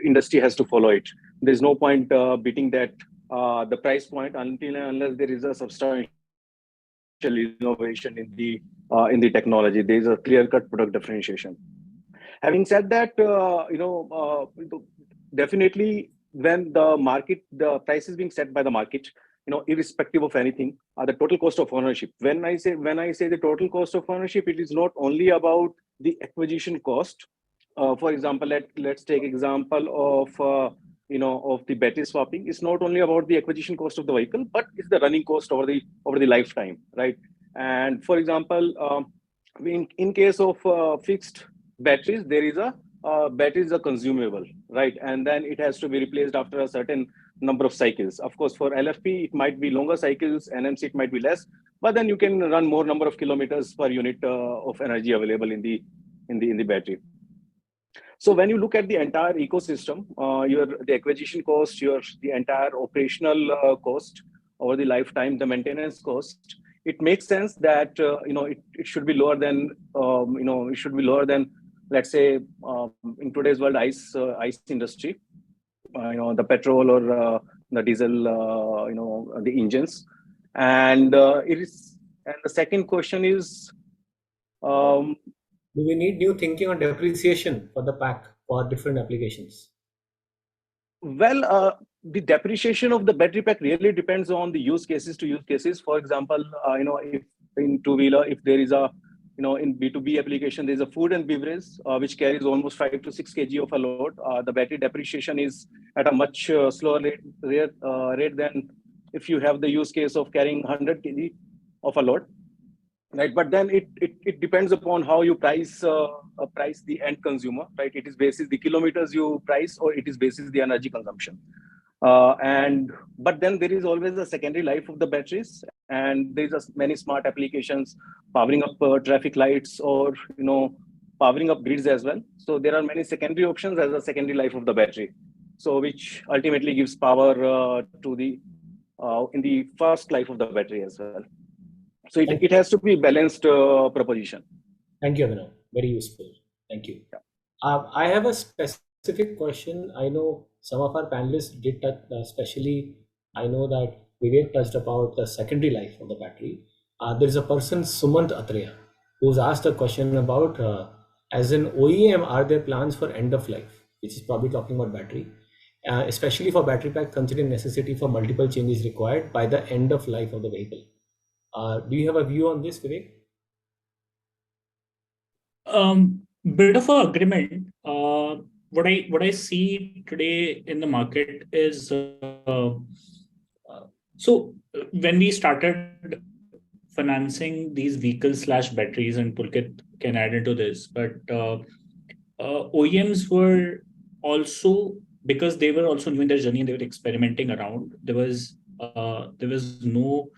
industry has to follow it. There's no point beating that the price point until and unless there is a substantial innovation in the technology. There is a clear-cut product differentiation. Having said that, definitely when the price is being set by the market, irrespective of anything, the total cost of ownership. When I say the total cost of ownership, it is not only about the acquisition cost. For example, let's take example of the battery swapping. It's not only about the acquisition cost of the vehicle, but it's the running cost over the lifetime, right? And for example, in case of fixed batteries, there is a battery is a consumable, right? And then it has to be replaced after a certain number of cycles. Of course, for LFP, it might be longer cycles, NMC, it might be less, but then you can run more number of kilometers per unit of energy available in the battery. So when you look at the entire ecosystem, the acquisition cost, the entire operational cost over the lifetime, the maintenance cost, it makes sense that it should be lower than it should be lower than, let's say, in today's world, ICE industry, the petrol or the diesel, the engines, and it is. And the second question is. Do we need new thinking on depreciation for the pack for different applications? Well, the depreciation of the battery pack really depends on the use cases to use cases. For example, if in two-wheeler, if there is in B2B application, there is a food and beverage, which carries almost 5 to 6 kg of a load. The battery depreciation is at a much slower rate than if you have the use case of carrying 100 kg of a load. Right, but then it depends upon how you price the end consumer, right? It is basis the kilometers you price, or it is basis the energy consumption. But then there is always a secondary life of the batteries, and there's many smart applications powering up traffic lights, or powering up grids as well. So there are many secondary options as a secondary life of the battery, so which ultimately gives power to the in the first life of the battery as well. So it has to be balanced proposition. Thank you, Abhinav. Very useful. Thank you. Yeah. I have a specific question. I know some of our panelists did touch, especially I know that Vivek touched about the secondary life of the battery. There is a person, Sumant Atreya, who's asked a question about, as an OEM, are there plans for end of life, which is probably talking about battery, especially for battery pack, considering necessity for multiple changes required by the end of life of the vehicle. Do you have a view on this, Vivek? Bit of an agreement. What I see today in the market is so when we started financing these vehicles / batteries, and Pulkit can add into this, but OEMs were also, because they were also new in their journey and they were experimenting around, there was no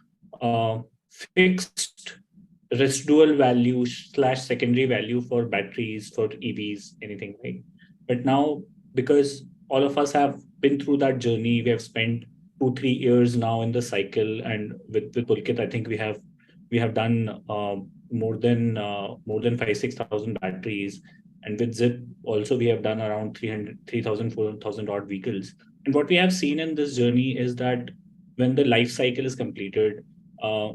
fixed residual value / secondary value for batteries, for EVs, anything, right? But now, because all of us have been through that journey, we have spent 2-3 years now in the cycle, and with Pulkit, I think we have done more than 5,000-6,000 batteries, and with Zip also we have done around 3,000-4,000 odd vehicles. And what we have seen in this journey is that when the life cycle is completed,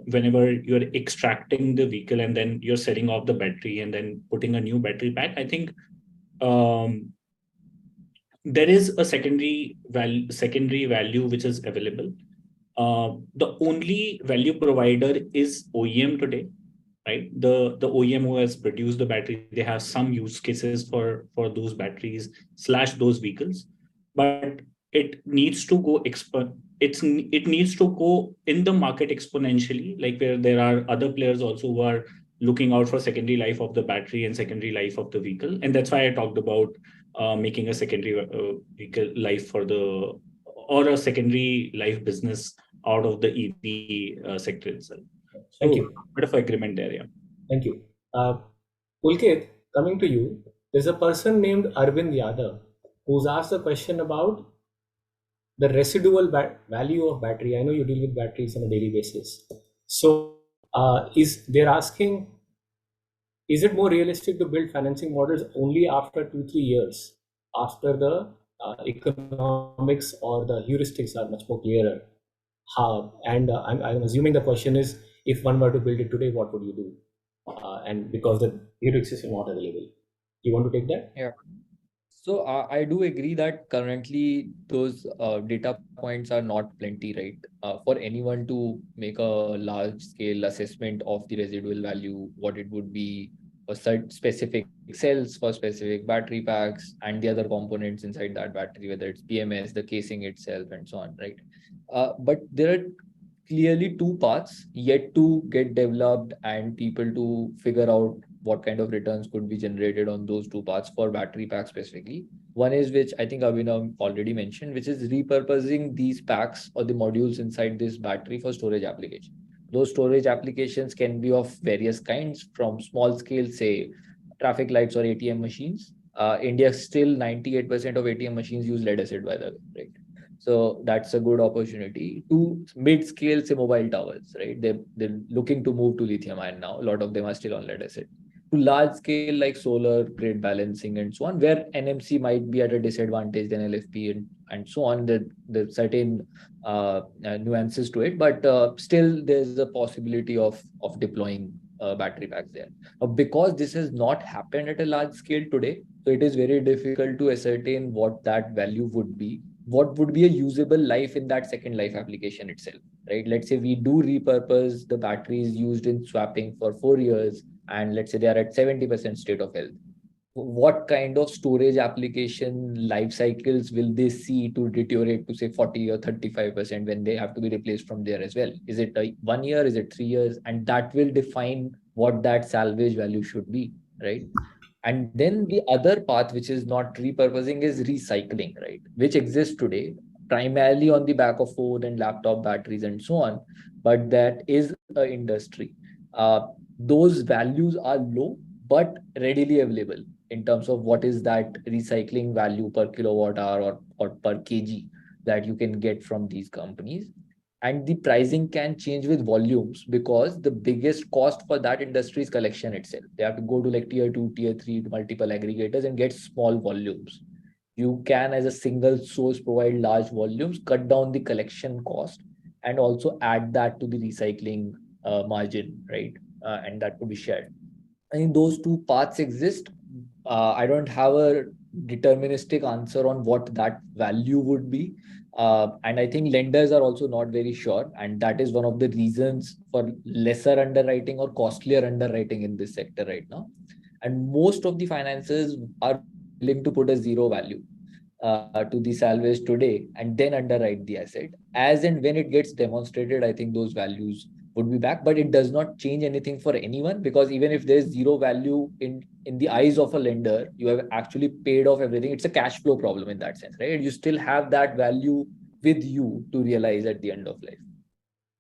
whenever you're extracting the vehicle and then you're setting off the battery and then putting a new battery pack, I think there is a secondary value which is available. The only value provider is OEM today, right? The OEM who has produced the battery, they have some use cases for those batteries / those vehicles, but it needs to go it needs to go in the market exponentially, like where there are other players also who are looking out for secondary life of the battery and secondary life of the vehicle. And that's why I talked about making a secondary vehicle life or a secondary life business out of the EV sector itself. Thank you. Bit of agreement there, yeah. Thank you. Pulkit, coming to you, there's a person named Arvind Yadav who's asked a question about the residual value of battery. I know you deal with batteries on a daily basis. So they're asking, is it more realistic to build financing models only after 2-3 years, after the economics or the heuristics are much more clearer? I'm assuming the question is, if one were to build it today, what would you do? And because the heuristics are not available. You want to take that? Yeah. So I do agree that currently those data points are not plenty, right? For anyone to make a large scale assessment of the residual value, what it would be for specific cells, for specific battery packs, and the other components inside that battery, whether it's BMS, the casing itself, and so on, right? But there are clearly two paths yet to get developed and people to figure out what kind of returns could be generated on those two paths for battery packs specifically. One is, which I think Abhinav already mentioned, which is repurposing these packs or the modules inside this battery for storage application. Those storage applications can be of various kinds, from small scale, say traffic lights or ATM machines. India still 98% of ATM machines use lead acid, by the way, right? So that's a good opportunity. To mid-scale, say mobile towers, right? They're looking to move to lithium ion now. A lot of them are still on lead acid. To large scale like solar, grid balancing, and so on, where NMC might be at a disadvantage than LFP and so on. There's certain nuances to it, but still there's a possibility of deploying battery packs there. Because this has not happened at a large scale today, so it is very difficult to ascertain what that value would be. What would be a usable life in that second life application itself, right? Let's say we do repurpose the batteries used in swapping for 4 years, and let's say they are at 70% state of health. What kind of storage application life cycles will they see to deteriorate to say 40 or 35% when they have to be replaced from there as well? Is it 1 year? Is it 3 years? And that will define what that salvage value should be, right? And then the other path, which is not repurposing, is recycling, right? Which exists today primarily on the back of phone and laptop batteries and so on. But that is an industry. Those values are low, but readily available in terms of what is that recycling value per kilowatt hour or per kg that you can get from these companies. And the pricing can change with volumes, because the biggest cost for that industry is collection itself. They have to go to like tier 2, tier 3, multiple aggregators and get small volumes. You can, as a single source, provide large volumes, cut down the collection cost, and also add that to the recycling margin, right? And that could be shared. I think those two paths exist. I don't have a deterministic answer on what that value would be. And I think lenders are also not very sure. And that is one of the reasons for lesser underwriting or costlier underwriting in this sector right now. And most of the financiers are willing to put a zero value to the salvage today and then underwrite the asset. As and when it gets demonstrated, I think those values would be back, but it does not change anything for anyone, because even if there's zero value in the eyes of a lender, you have actually paid off everything. It's a cash flow problem in that sense, right? You still have that value with you to realize at the end of life.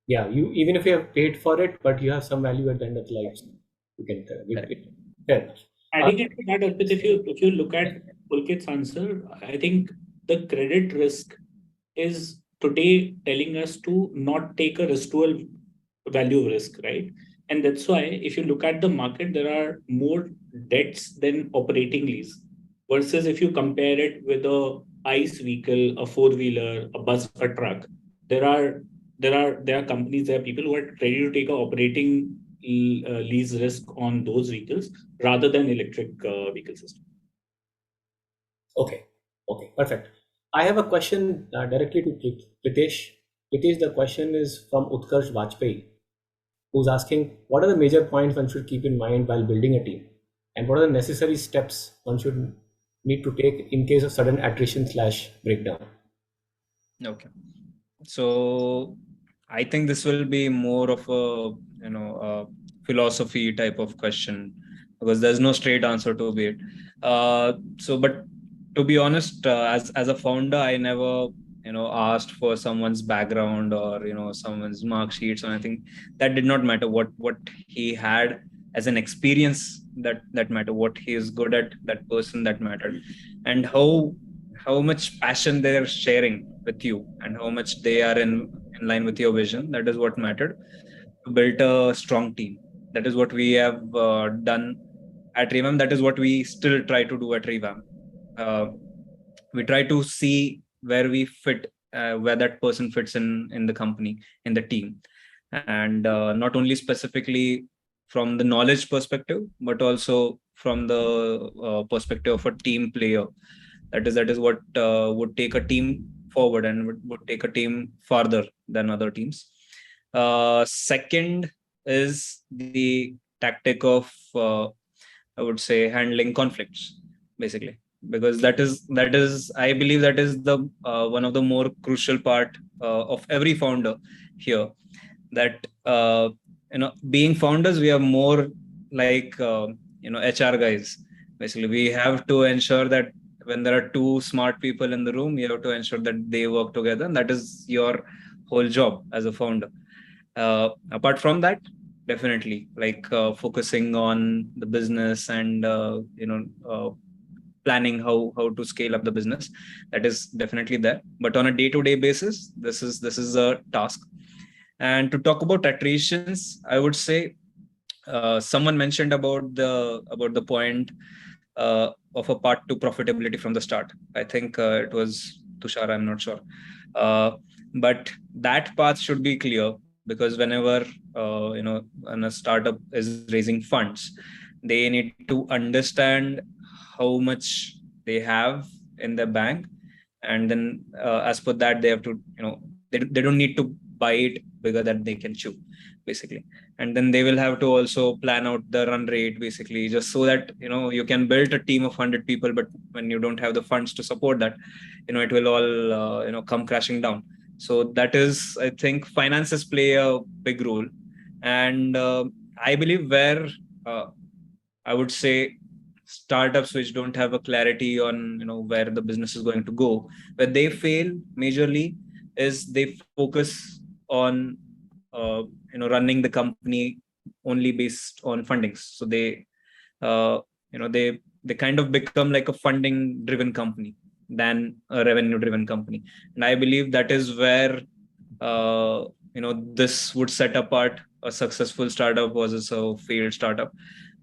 Yeah, you even if you have paid for it, but you have some value at the end of life, you can fair enough. Adding it to that, Arpit, if you look at Pulkit's answer, I think the credit risk is today telling us to not take a residual value risk, right? And that's why if you look at the market, there are more debts than operating lease. Versus if you compare it with a ICE vehicle, a four-wheeler, a bus, a truck, there are companies, there are people who are ready to take a operating lease risk on those vehicles rather than electric vehicle system. Okay, perfect. I have a question directly to Pritesh. Pritesh, the question is from Utkarsh Vajpayee, who's asking, what are the major points one should keep in mind while building a team? And what are the necessary steps one should need to take in case of sudden attrition/breakdown? Okay. So I think this will be more of a philosophy type of question, because there's no straight answer to it. But to be honest, as a founder, I never asked for someone's background or someone's mark sheets or anything. That did not matter. What he had as an experience, that mattered. What he is good at, that person, that mattered. And how much passion they're sharing with you and how much they are in line with your vision, that is what mattered. To build a strong team, that is what we have done at Revamp. That is what we still try to do at Revamp. We try to see where we fit, where that person fits in the company, in the team, and not only specifically from the knowledge perspective, but also from the perspective of a team player. That is what would take a team forward and would take a team farther than other teams. Second is the tactic of, I would say, handling conflicts, basically. because that is I believe that is the one of the more crucial part of every founder here. That being founders, we are more like HR guys. Basically, we have to ensure that when there are two smart people in the room, you have to ensure that they work together, and that is your whole job as a founder. Apart from that, definitely like focusing on the business and planning how to scale up the business, that is definitely there. But on a day-to-day basis, this is a task. And to talk about attritions, I would say someone mentioned about the point of a part to profitability from the start. I think it was Tushar, I'm not sure. But that path should be clear, because whenever when a startup is raising funds, they need to understand how much they have in their bank, and then as per that they have to they don't need to buy it bigger that they can chew, basically. And then they will have to also plan out the run rate, basically, just so that you can build a team of 100 people, but when you don't have the funds to support that, it will all come crashing down. So that is, I think, finances play a big role. And I believe where I would say startups which don't have a clarity on where the business is going to go, where they fail majorly, is they focus on running the company only based on fundings. So they they kind of become like a funding driven company than a revenue driven company. And I believe that is where this would set apart a successful startup versus a failed startup.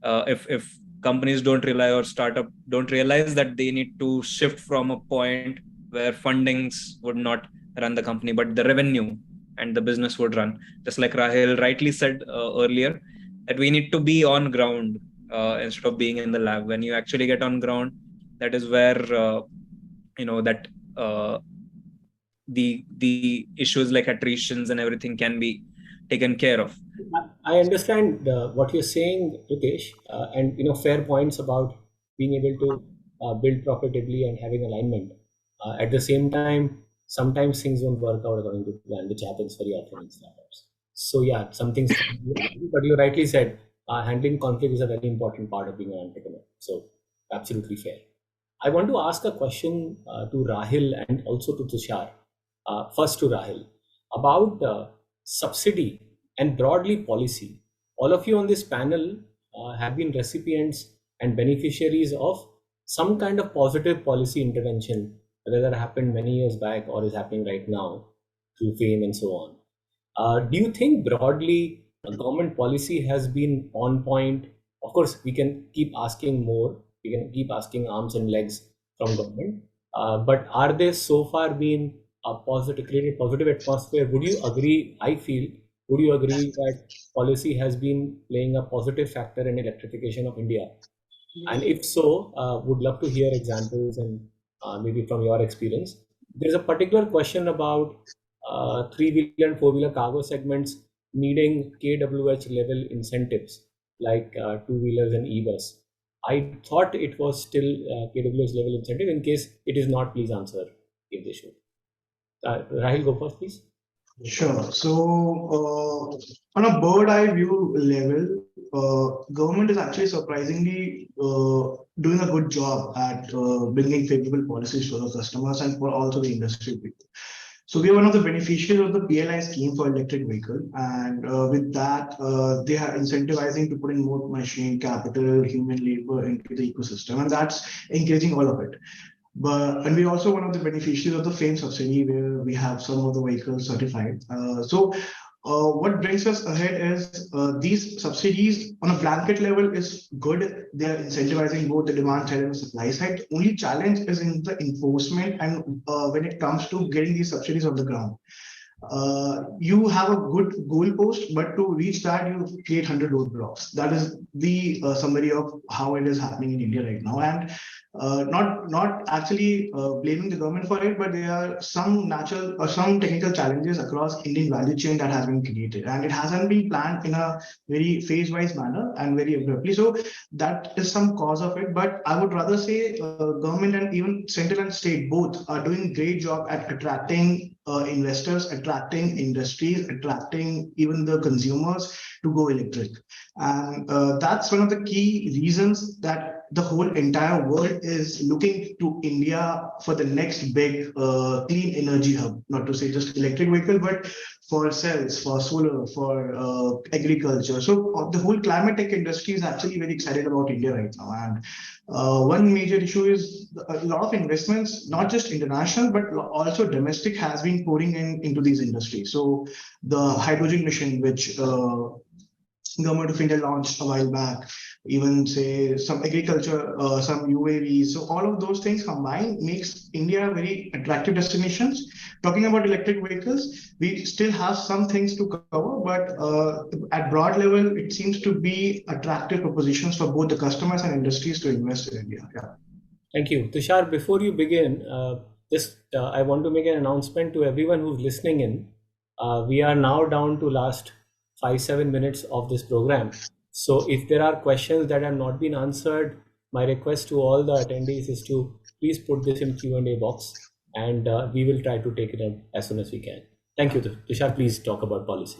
If companies don't rely, or startup don't realize that they need to shift from a point where fundings would not run the company, but the revenue and the business would run. Just like Rahil rightly said earlier, that we need to be on ground instead of being in the lab. When you actually get on ground, that is where that the issues like attritions and everything can be taken care of. I understand what you're saying, Pritesh, and fair points about being able to build profitably and having alignment. At the same time, sometimes things don't work out according to plan, which happens very often in startups. So yeah, some things, but you rightly said, handling conflict is a very important part of being an entrepreneur. So absolutely fair. I want to ask a question to Rahil and also to Tushar. First to Rahil about subsidy and broadly policy. All of you on this panel have been recipients and beneficiaries of some kind of positive policy intervention, whether that happened many years back or is happening right now through FAME and so on. Do you think broadly government policy has been on point? Of course, we can keep asking more. We can keep asking arms and legs from government. But are they so far been a positive, created positive atmosphere? Would you agree? Would you agree that policy has been playing a positive factor in electrification of India? And if so, would love to hear examples and maybe from your experience. There's a particular question about three-wheeler and four-wheeler cargo segments needing KWH level incentives like two-wheelers and e-bus. I thought it was still KWH level incentive. In case it is not, please answer if they should. Rahil, go first, please. Sure. So, on a bird eye view level, government is actually surprisingly doing a good job at bringing favorable policies to the customers and for also the industry people. So we are one of the beneficiaries of the PLI scheme for electric vehicle, and with that, they are incentivizing to put in more machine capital, human labor into the ecosystem, and that's encouraging all of it. And we're also one of the beneficiaries of the FAME subsidy, where we have some of the vehicles certified. What brings us ahead is these subsidies on a blanket level is good. They're incentivizing both the demand side and the supply side. The only challenge is in the enforcement and when it comes to getting these subsidies on the ground. You have a good goalpost, but to reach that, you create 100 roadblocks. That is the summary of how it is happening in India right now. And not actually blaming the government for it, but there are some natural or some technical challenges across Indian value chain that has been created, and it hasn't been planned in a very phase-wise manner and very abruptly. So that is some cause of it. But I would rather say government and even central and state both are doing great job at attracting investors, attracting industries, attracting even the consumers to go electric. And that's one of the key reasons that the whole entire world is looking to India for the next big clean energy hub, not to say just electric vehicle, but for cells, for solar, for agriculture. So the whole climate tech industry is actually very excited about India right now. And one major issue is a lot of investments, not just international, but also domestic, has been pouring into these industries. So the hydrogen mission, which Government of India launched a while back, even say some agriculture, some UAVs. So all of those things combined makes India a very attractive destinations. Talking about electric vehicles, we still have some things to cover, but at broad level, it seems to be attractive propositions for both the customers and industries to invest in India. Yeah. Thank you. Tushar, before you begin, I want to make an announcement to everyone who's listening in. We are now down to last 5-7 minutes of this program. So if there are questions that have not been answered, my request to all the attendees is to please put this in Q&A box, and we will try to take it up as soon as we can. Thank you. Tushar, please talk about policy.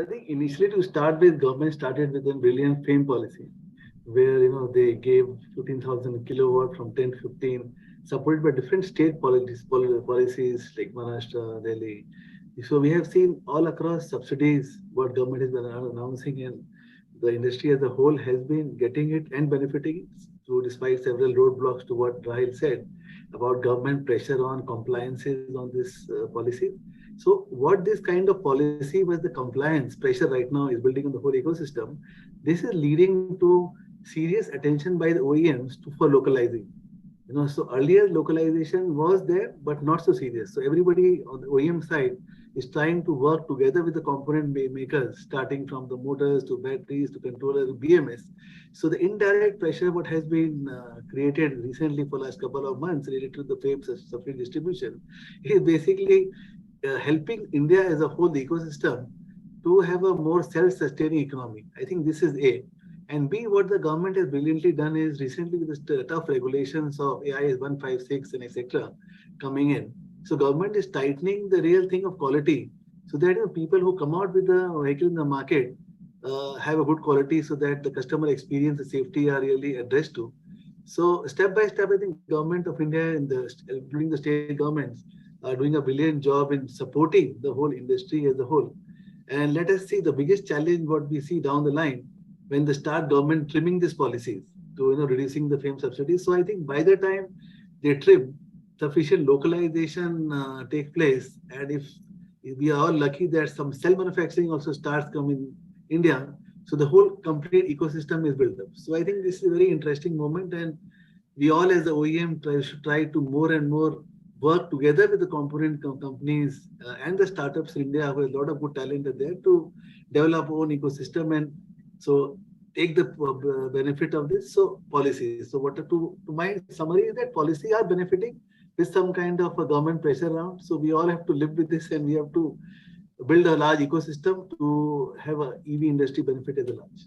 I think initially to start with, government started with a brilliant FAME policy, where they gave 15,000 kilowatt from 10 to 15, supported by different state policies like Maharashtra, Delhi. So we have seen all across subsidies what government has been announcing, and the industry as a whole has been getting it and benefiting it. So despite several roadblocks to what Rahil said about government pressure on compliances on this policy. So what this kind of policy was the compliance pressure right now is building on the whole ecosystem. This is leading to serious attention by the OEMs for localizing. So earlier localization was there, but not so serious. So everybody on the OEM side is trying to work together with the component makers, starting from the motors to batteries to controllers to BMS. So the indirect pressure what has been created recently for last couple of months related to the FAME subsidy distribution is basically helping India as a whole, the ecosystem, to have a more self-sustaining economy. I think this is A. And B, what the government has brilliantly done is recently with the tough regulations of AIS 156 and etc. coming in. So government is tightening the real thing of quality, so that people who come out with the vehicle in the market have a good quality, so that the customer experience, the safety are really addressed to. So step by step, I think government of India and including the state governments are doing a brilliant job in supporting the whole industry as a whole. And let us see the biggest challenge what we see down the line when the start government trimming these policies to reducing the FAME subsidies. So I think by the time they trim, sufficient localization take place, and if we are all lucky that some cell manufacturing also starts coming in India, so the whole complete ecosystem is built up. So I think this is a very interesting moment, and we all as the OEM should try to more and more work together with the component companies and the startups in India who have a lot of good talent there to develop our own ecosystem and so take the benefit of this. So policies. So what to my summary is that policy are benefiting with some kind of a government pressure around. So we all have to live with this, and we have to build a large ecosystem to have a EV industry benefit as a large.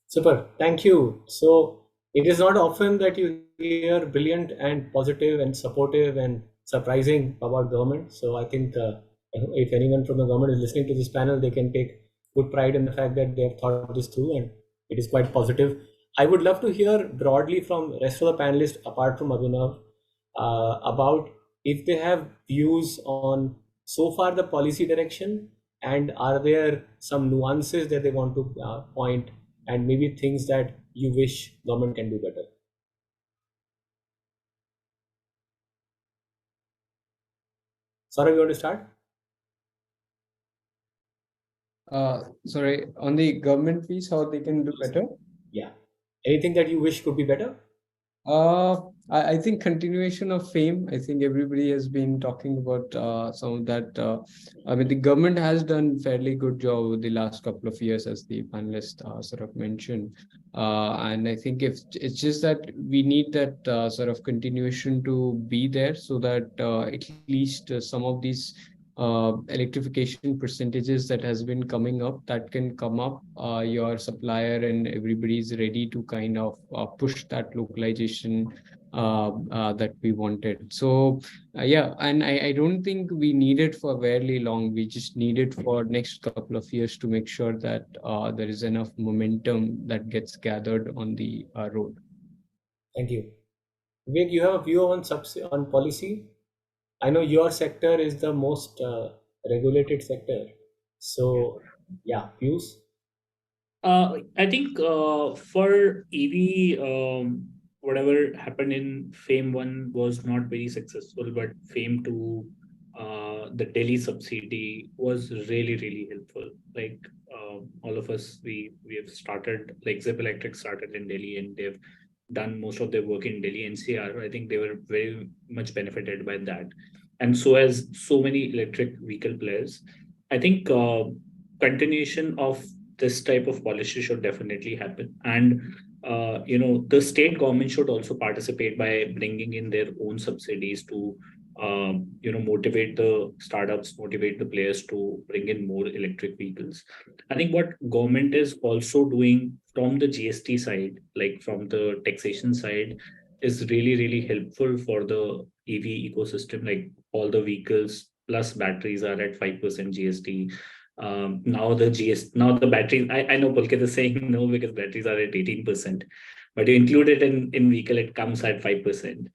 Super. Thank you. So it is not often that you hear brilliant and positive and supportive and surprising about government. So I think if anyone from the government is listening to this panel, they can take good pride in the fact that they have thought this through, and it is quite positive. I would love to hear broadly from rest of the panelists, apart from Abhinav, about if they have views on so far the policy direction, and are there some nuances that they want to point, and maybe things that you wish government can do better. Saurav, you want to start? Sorry, on the government piece, how they can do better? Yeah. Anything that you wish could be better? I think continuation of FAME. I think everybody has been talking about some of that. I mean, the government has done fairly good job over the last couple of years, as the panelist sort of mentioned. And I think if it's just that we need that sort of continuation to be there, so that at least some of these electrification percentages that has been coming up, that can come up, your supplier and everybody is ready to kind of push that localization that we wanted. So yeah, and I don't think we need it for very long. We just need it for next couple of years to make sure that there is enough momentum that gets gathered on the road. Thank you. Vivek, you have a view on policy? I know your sector is the most regulated sector. So, yeah, views? I think for EV, whatever happened in FAME 1 was not very successful, but FAME 2, the Delhi subsidy was really, really helpful. Like all of us, we have started, like Zip Electric started in Delhi, and they've done most of their work in Delhi NCR. I think they were very much benefited by that. And so as so many electric vehicle players, I think continuation of this type of policy should definitely happen. And the state government should also participate by bringing in their own subsidies to motivate the startups, motivate the players to bring in more electric vehicles. I think what government is also doing from the GST side, like from the taxation side, is really, really helpful for the EV ecosystem. Like all the vehicles plus batteries are at 5% GST. Now the batteries, I know Pulkit is saying no because batteries are at 18%, but you include it in vehicle, it comes at 5%.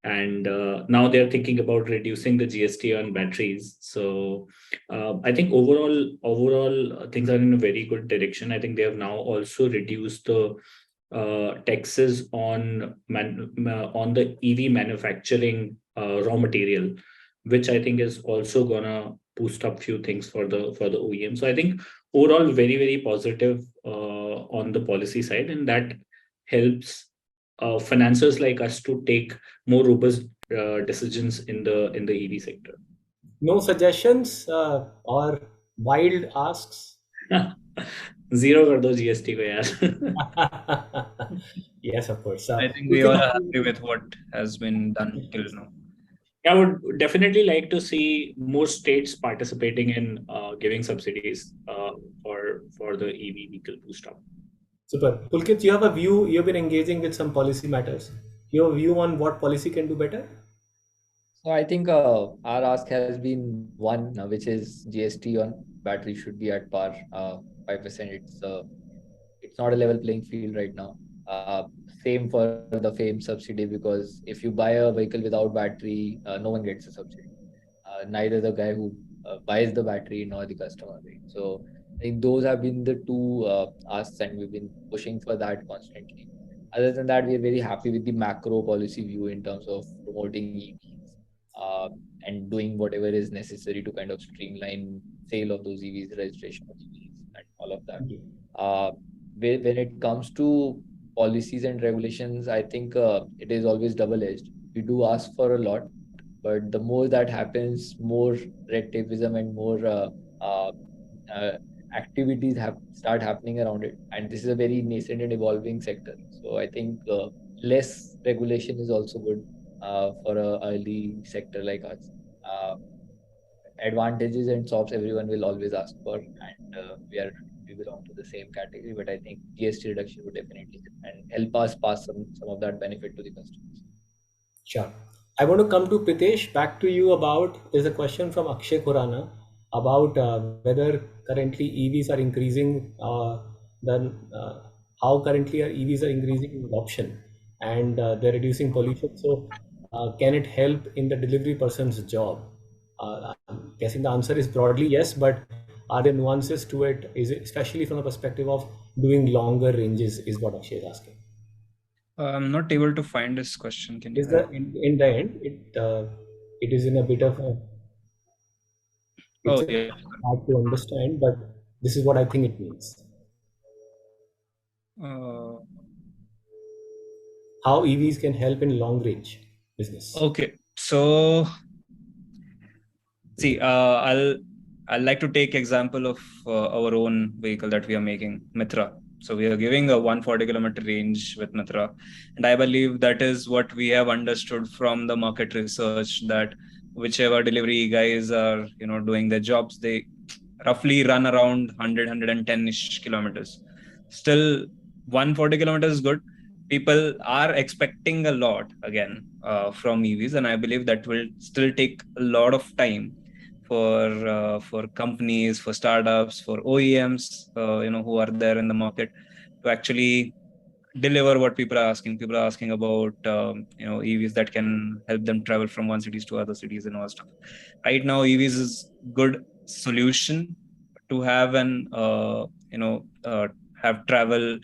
And now they're thinking about reducing the GST on batteries. So I think overall things are in a very good direction. I think they have now also reduced the taxes on the EV manufacturing raw material, which I think is also gonna boost up few things for the OEM. So I think overall very, very positive on the policy side, and that helps financiers like us to take more robust decisions in the EV sector. No suggestions or wild asks? Zero कर दो GST को यार. Yes, of course. I think we all are happy with what has been done till now. I would definitely like to see more states participating in giving subsidies for the EV vehicle boost up. Super. Pulkit, you have a view, you've been engaging with some policy matters. Your view on what policy can do better? So I think our ask has been one, which is GST on battery should be at par, 5%. It's not a level playing field right now. Same for the FAME subsidy, because if you buy a vehicle without battery, no one gets a subsidy. Neither the guy who buys the battery nor the customer. Right? So I think those have been the two asks, and we've been pushing for that constantly. Other than that, we are very happy with the macro policy view in terms of promoting EVs and doing whatever is necessary to kind of streamline sale of those EVs, registration of EVs, and all of that. When it comes to policies and regulations, I think it is always double-edged. We do ask for a lot, but the more that happens, more red tapeism and more activities start happening around it. And this is a very nascent and evolving sector. So I think less regulation is also good for an early sector like us. Advantages and SOPs everyone will always ask for, and we belong to the same category. But I think GST reduction would definitely help us pass some of that benefit to the customers. Sure. I want to come to Pritesh, back to you about, there's a question from Akshay Khurana about whether currently EVs are increasing, how currently our EVs are increasing in adoption, and they're reducing pollution. So can it help in the delivery person's job? I'm guessing the answer is broadly yes, but are there nuances to it? Is it especially from the perspective of doing longer ranges, is what Akshay is asking. I'm not able to find this question. Can you? In the end, it is in a bit of a. It's hard to understand, but this is what I think it means. how EVs can help in long range business. Okay, so see, I'll like to take example of our own vehicle that we are making, Mitra. So we are giving a 140-kilometer range with Mitra, and I believe that is what we have understood from the market research, that whichever delivery guys are doing their jobs, they roughly run around 110-ish kilometers. Still, 140 kilometers is good. People are expecting a lot again from EVs, and I believe that will still take a lot of time for companies, for startups, for OEMs, who are there in the market to actually deliver what people are asking. People are asking about EVs that can help them travel from one cities to other cities and all stuff. Right now, EVs is good solution to have an have travel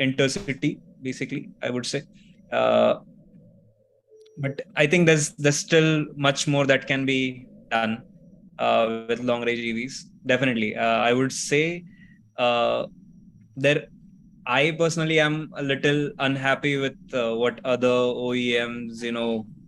intercity, basically, I would say. But I think there's still much more that can be done with long range EVs. Definitely, I would say there. I personally am a little unhappy with what other OEMs,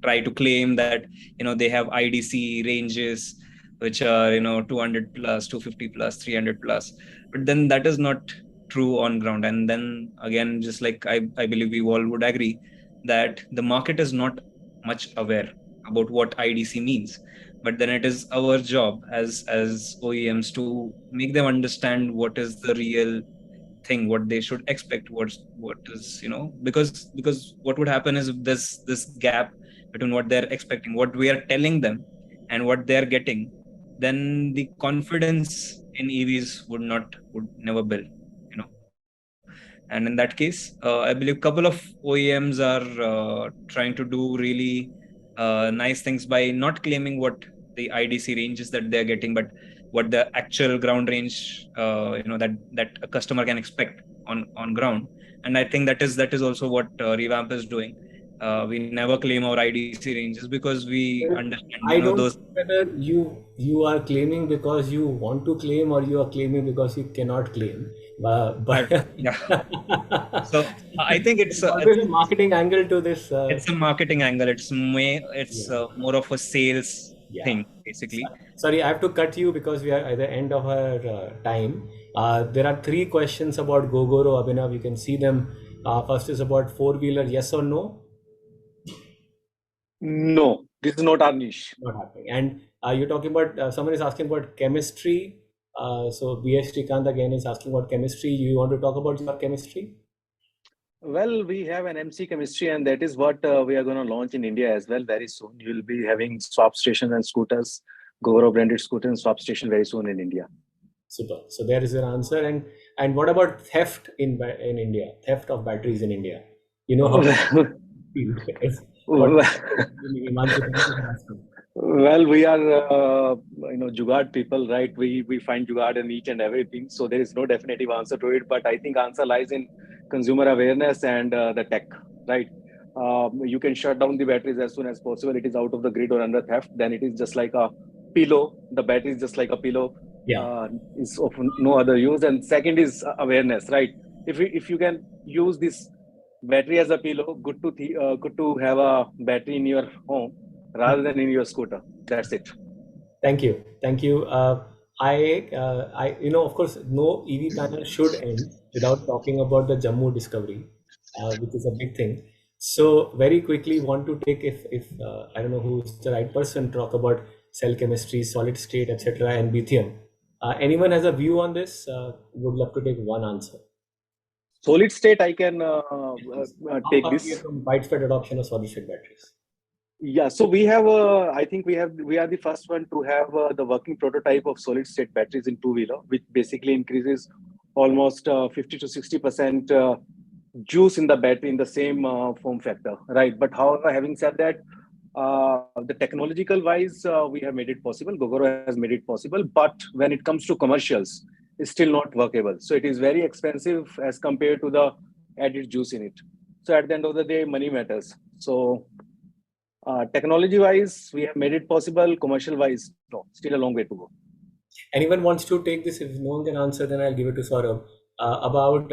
try to claim that, they have IDC ranges, which are, 200 plus, 250 plus, 300 plus. But then that is not true on ground. And then again, just like I believe we all would agree that the market is not much aware about what IDC means. But then it is our job as OEMs to make them understand what is the real thing, what they should expect, what is, because what would happen is, if this gap between what they're expecting, what we are telling them, and what they're getting, then the confidence in EVs would never build, and in that case, I believe a couple of OEMs are trying to do really nice things by not claiming what the IDC ranges that they're getting, but what the actual ground range that a customer can expect on ground. And I think that is also what Revamp is doing. We never claim our IDC ranges because we understand I don't those. know whether you are claiming because you want to claim, or you are claiming because you cannot claim. But Yeah. So I think it's always a marketing angle to this. It's a marketing angle. It's more of a sales thing, basically. Sorry, I have to cut you because we are at the end of our time. There are 3 questions about Gogoro, Abhinav. You can see them. First is about 4-wheeler, yes or no? No, this is not our niche. Not happening. And you're talking about, someone is asking about chemistry. So BS Srikanth again is asking about chemistry. You want to talk about your chemistry? Well, we have an MC chemistry, and that is what we are going to launch in India as well very soon. You will be having swap stations and scooters, Gogoro branded scooter and swap station very soon in India. Super. So there is your answer. And what about theft in India? Theft of batteries in India? You know how Well, we are jugaad people, right? We find jugaad in each and everything. So there is no definitive answer to it. But I think answer lies in consumer awareness and the tech, right? You can shut down the batteries as soon as possible. It is out of the grid or under theft. Then it is just like a pillow. The battery is just like a pillow. Is of no other use. And second is awareness, right? If you can use this battery as a pillow, good to have a battery in your home rather than in your scooter. That's it. Thank you. Of course, no EV panel should end without talking about the Jammu discovery, which is a big thing. So very quickly, want to take if I don't know who's the right person to talk about cell chemistry, solid state, etc., and lithium. Anyone has a view on this? Would love to take one answer. Solid state, I can take this. Widespread adoption of solid state batteries. Yeah, so we have. I think we are the first one to have the working prototype of solid state batteries in 2-wheeler, which basically increases almost 50 to 60% juice in the battery in the same form factor, right? But however, having said that, the technological wise, we have made it possible. Gogoro has made it possible, but when it comes to commercials, it's still not workable. So it is very expensive as compared to the added juice in it. So at the end of the day, money matters. So technology wise, we have made it possible. Commercial wise, no, still a long way to go. Anyone wants to take this? If no one can answer, then I'll give it to Saurav. About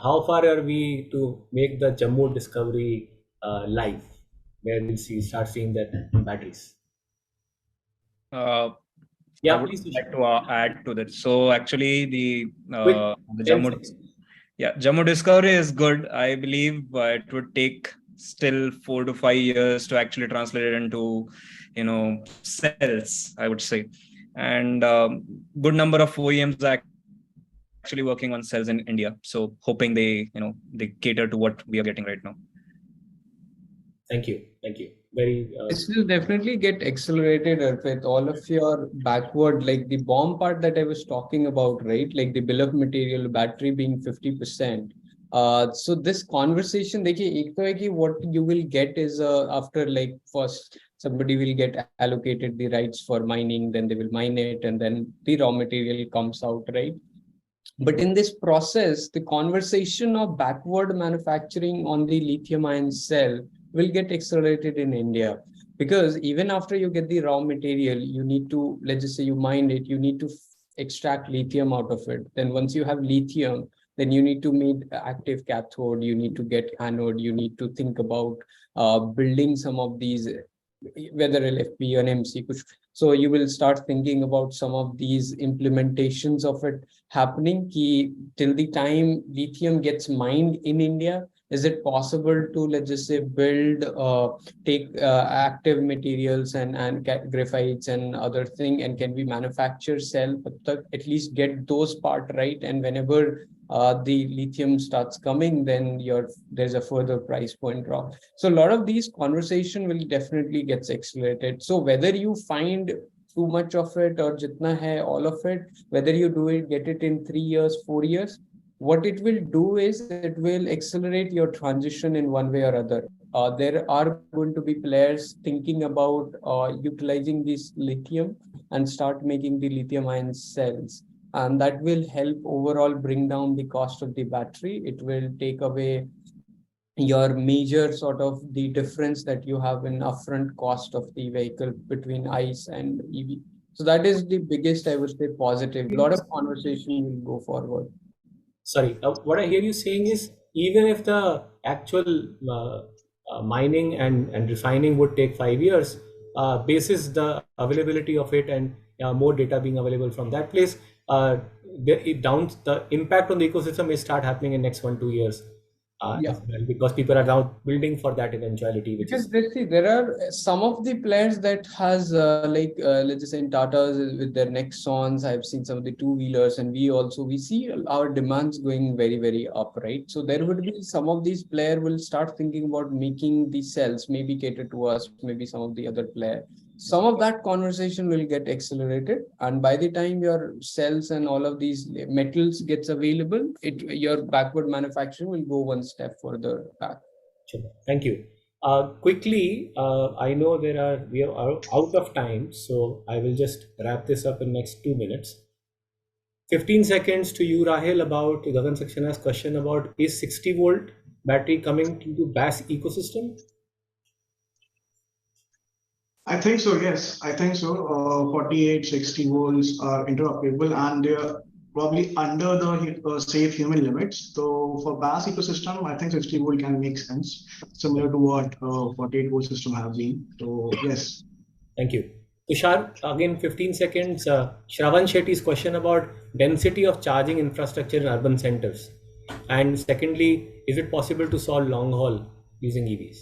how far are we to make the Jammu discovery live, where we'll start seeing that batteries? I Yeah, would please. like to add to that. So actually, the Quick, 10 Jammu, seconds. Jammu discovery is good. I believe it would take still 4 to 5 years to actually translate it into, cells, I would say. And good number of OEMs are actually working on cells in India. So hoping they cater to what we are getting right now. Thank you. Very. This will definitely get accelerated, Arpit. All of your backward, like the bomb part that I was talking about, right? Like the bill of material, battery being 50%. So this conversation, what you will get is after like first somebody will get allocated the rights for mining, then they will mine it, and then the raw material comes out, right? But in this process, the conversation of backward manufacturing on the lithium ion cell will get accelerated in India. Because even after you get the raw material, you need to, let's just say you mine it, you need to extract lithium out of it. Then once you have lithium, then you need to make active cathode, you need to get anode, you need to think about building some of these, whether LFP or MC. So you will start thinking about some of these implementations of it happening. Till the time lithium gets mined in India, is it possible to, let's just say, build, take active materials and graphites and other thing, and can we manufacture cell, at least get those part right, and whenever the lithium starts coming, then there's a further price point drop. So a lot of these conversation will definitely gets accelerated. So whether you find too much of it or jitna hai, all of it, whether you do it, get it in 3 years, 4 years, what it will do is it will accelerate your transition in one way or other. There are going to be players thinking about utilizing this lithium and start making the lithium ion cells. And that will help overall bring down the cost of the battery. It will take away your major sort of the difference that you have in upfront cost of the vehicle between ICE and EV. So that is the biggest, I would say, positive. A lot of conversation will go forward. Sorry, what I hear you saying is, even if the actual mining and refining would take 5 years, basis the availability of it and more data being available from that place, the impact on the ecosystem may start happening in next 1-2 years. As well, because people are now building for that eventuality. Because let's see, there are some of the players that has let's just say in Tata's with their Nexons. I've seen some of the two-wheelers, and we see our demands going very, very up, right? So there would be some of these players will start thinking about making the cells, maybe cater to us, maybe some of the other player. Some of that conversation will get accelerated, and by the time your cells and all of these metals gets available, your backward manufacturing will go one step further back. Sure. Thank you. Quickly, I know we are out of time, so I will just wrap this up in next 2 minutes. 15 seconds to you, Rahil, about Gagan Saxena's question about is 60-volt battery coming into BAS ecosystem? I think so, yes. I think so. 48, 60 volts are interoperable, and they're probably under the safe human limits. So for BAS ecosystem, I think 60 volt can make sense, similar to what 48 volt system have been. So yes. Thank you. Tushar, again 15 seconds. Shravan Shetty's question about density of charging infrastructure in urban centers. And secondly, is it possible to solve long haul using EVs?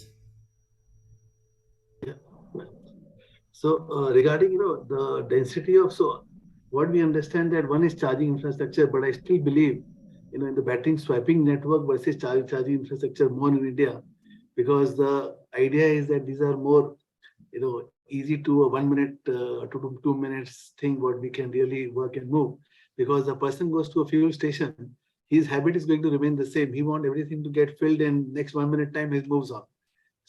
So regarding the density of, so what we understand that one is charging infrastructure, but I still believe in the battery swapping network versus charging infrastructure more in India, because the idea is that these are more easy to a 1 minute to 2 minutes thing what we can really work and move, because the person goes to a fuel station, his habit is going to remain the same. He wants everything to get filled in next 1 minute time, he moves on.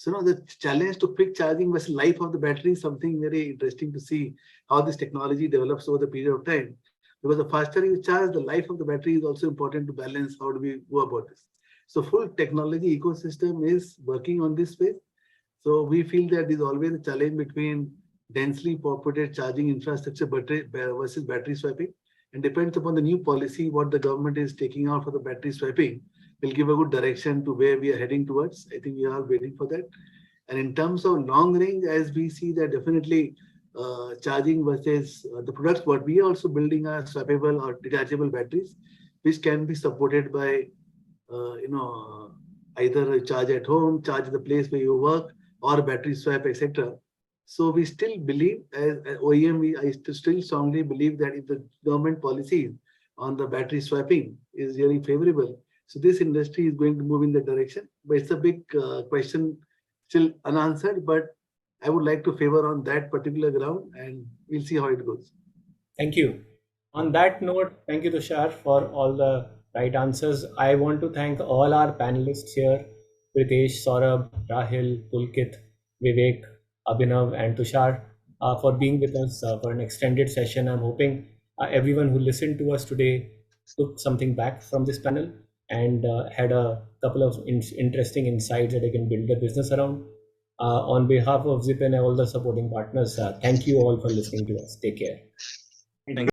So now the challenge to quick charging versus life of the battery is something very interesting to see how this technology develops over the period of time. Because the faster you charge, the life of the battery is also important to balance. How do we go about this? So full technology ecosystem is working on this way. So we feel that there's always a challenge between densely populated charging infrastructure versus battery swapping, and depends upon the new policy what the government is taking out for the battery swapping. will give a good direction to where we are heading towards. I think we are waiting for that. And in terms of long range, as we see that definitely charging versus the products, what we are also building are swappable or detachable batteries, which can be supported by, either charge at home, charge at the place where you work, or battery swap, etc. So we still believe, as OEM, I still strongly believe that if the government policy on the battery swapping is really favorable, so this industry is going to move in that direction. But it's a big question, still unanswered, but I would like to favor on that particular ground, and we'll see how it goes. Thank you. On that note, thank you, Tushar, for all the right answers. I want to thank all our panelists here, Pritesh, Saurav, Rahil, Pulkit, Vivek, Abhinav, and Tushar, for being with us for an extended session. I'm hoping everyone who listened to us today took something back from this panel and had a couple of interesting insights that they can build their business around. On behalf of Zip and all the supporting partners, thank you all for listening to us. Take care.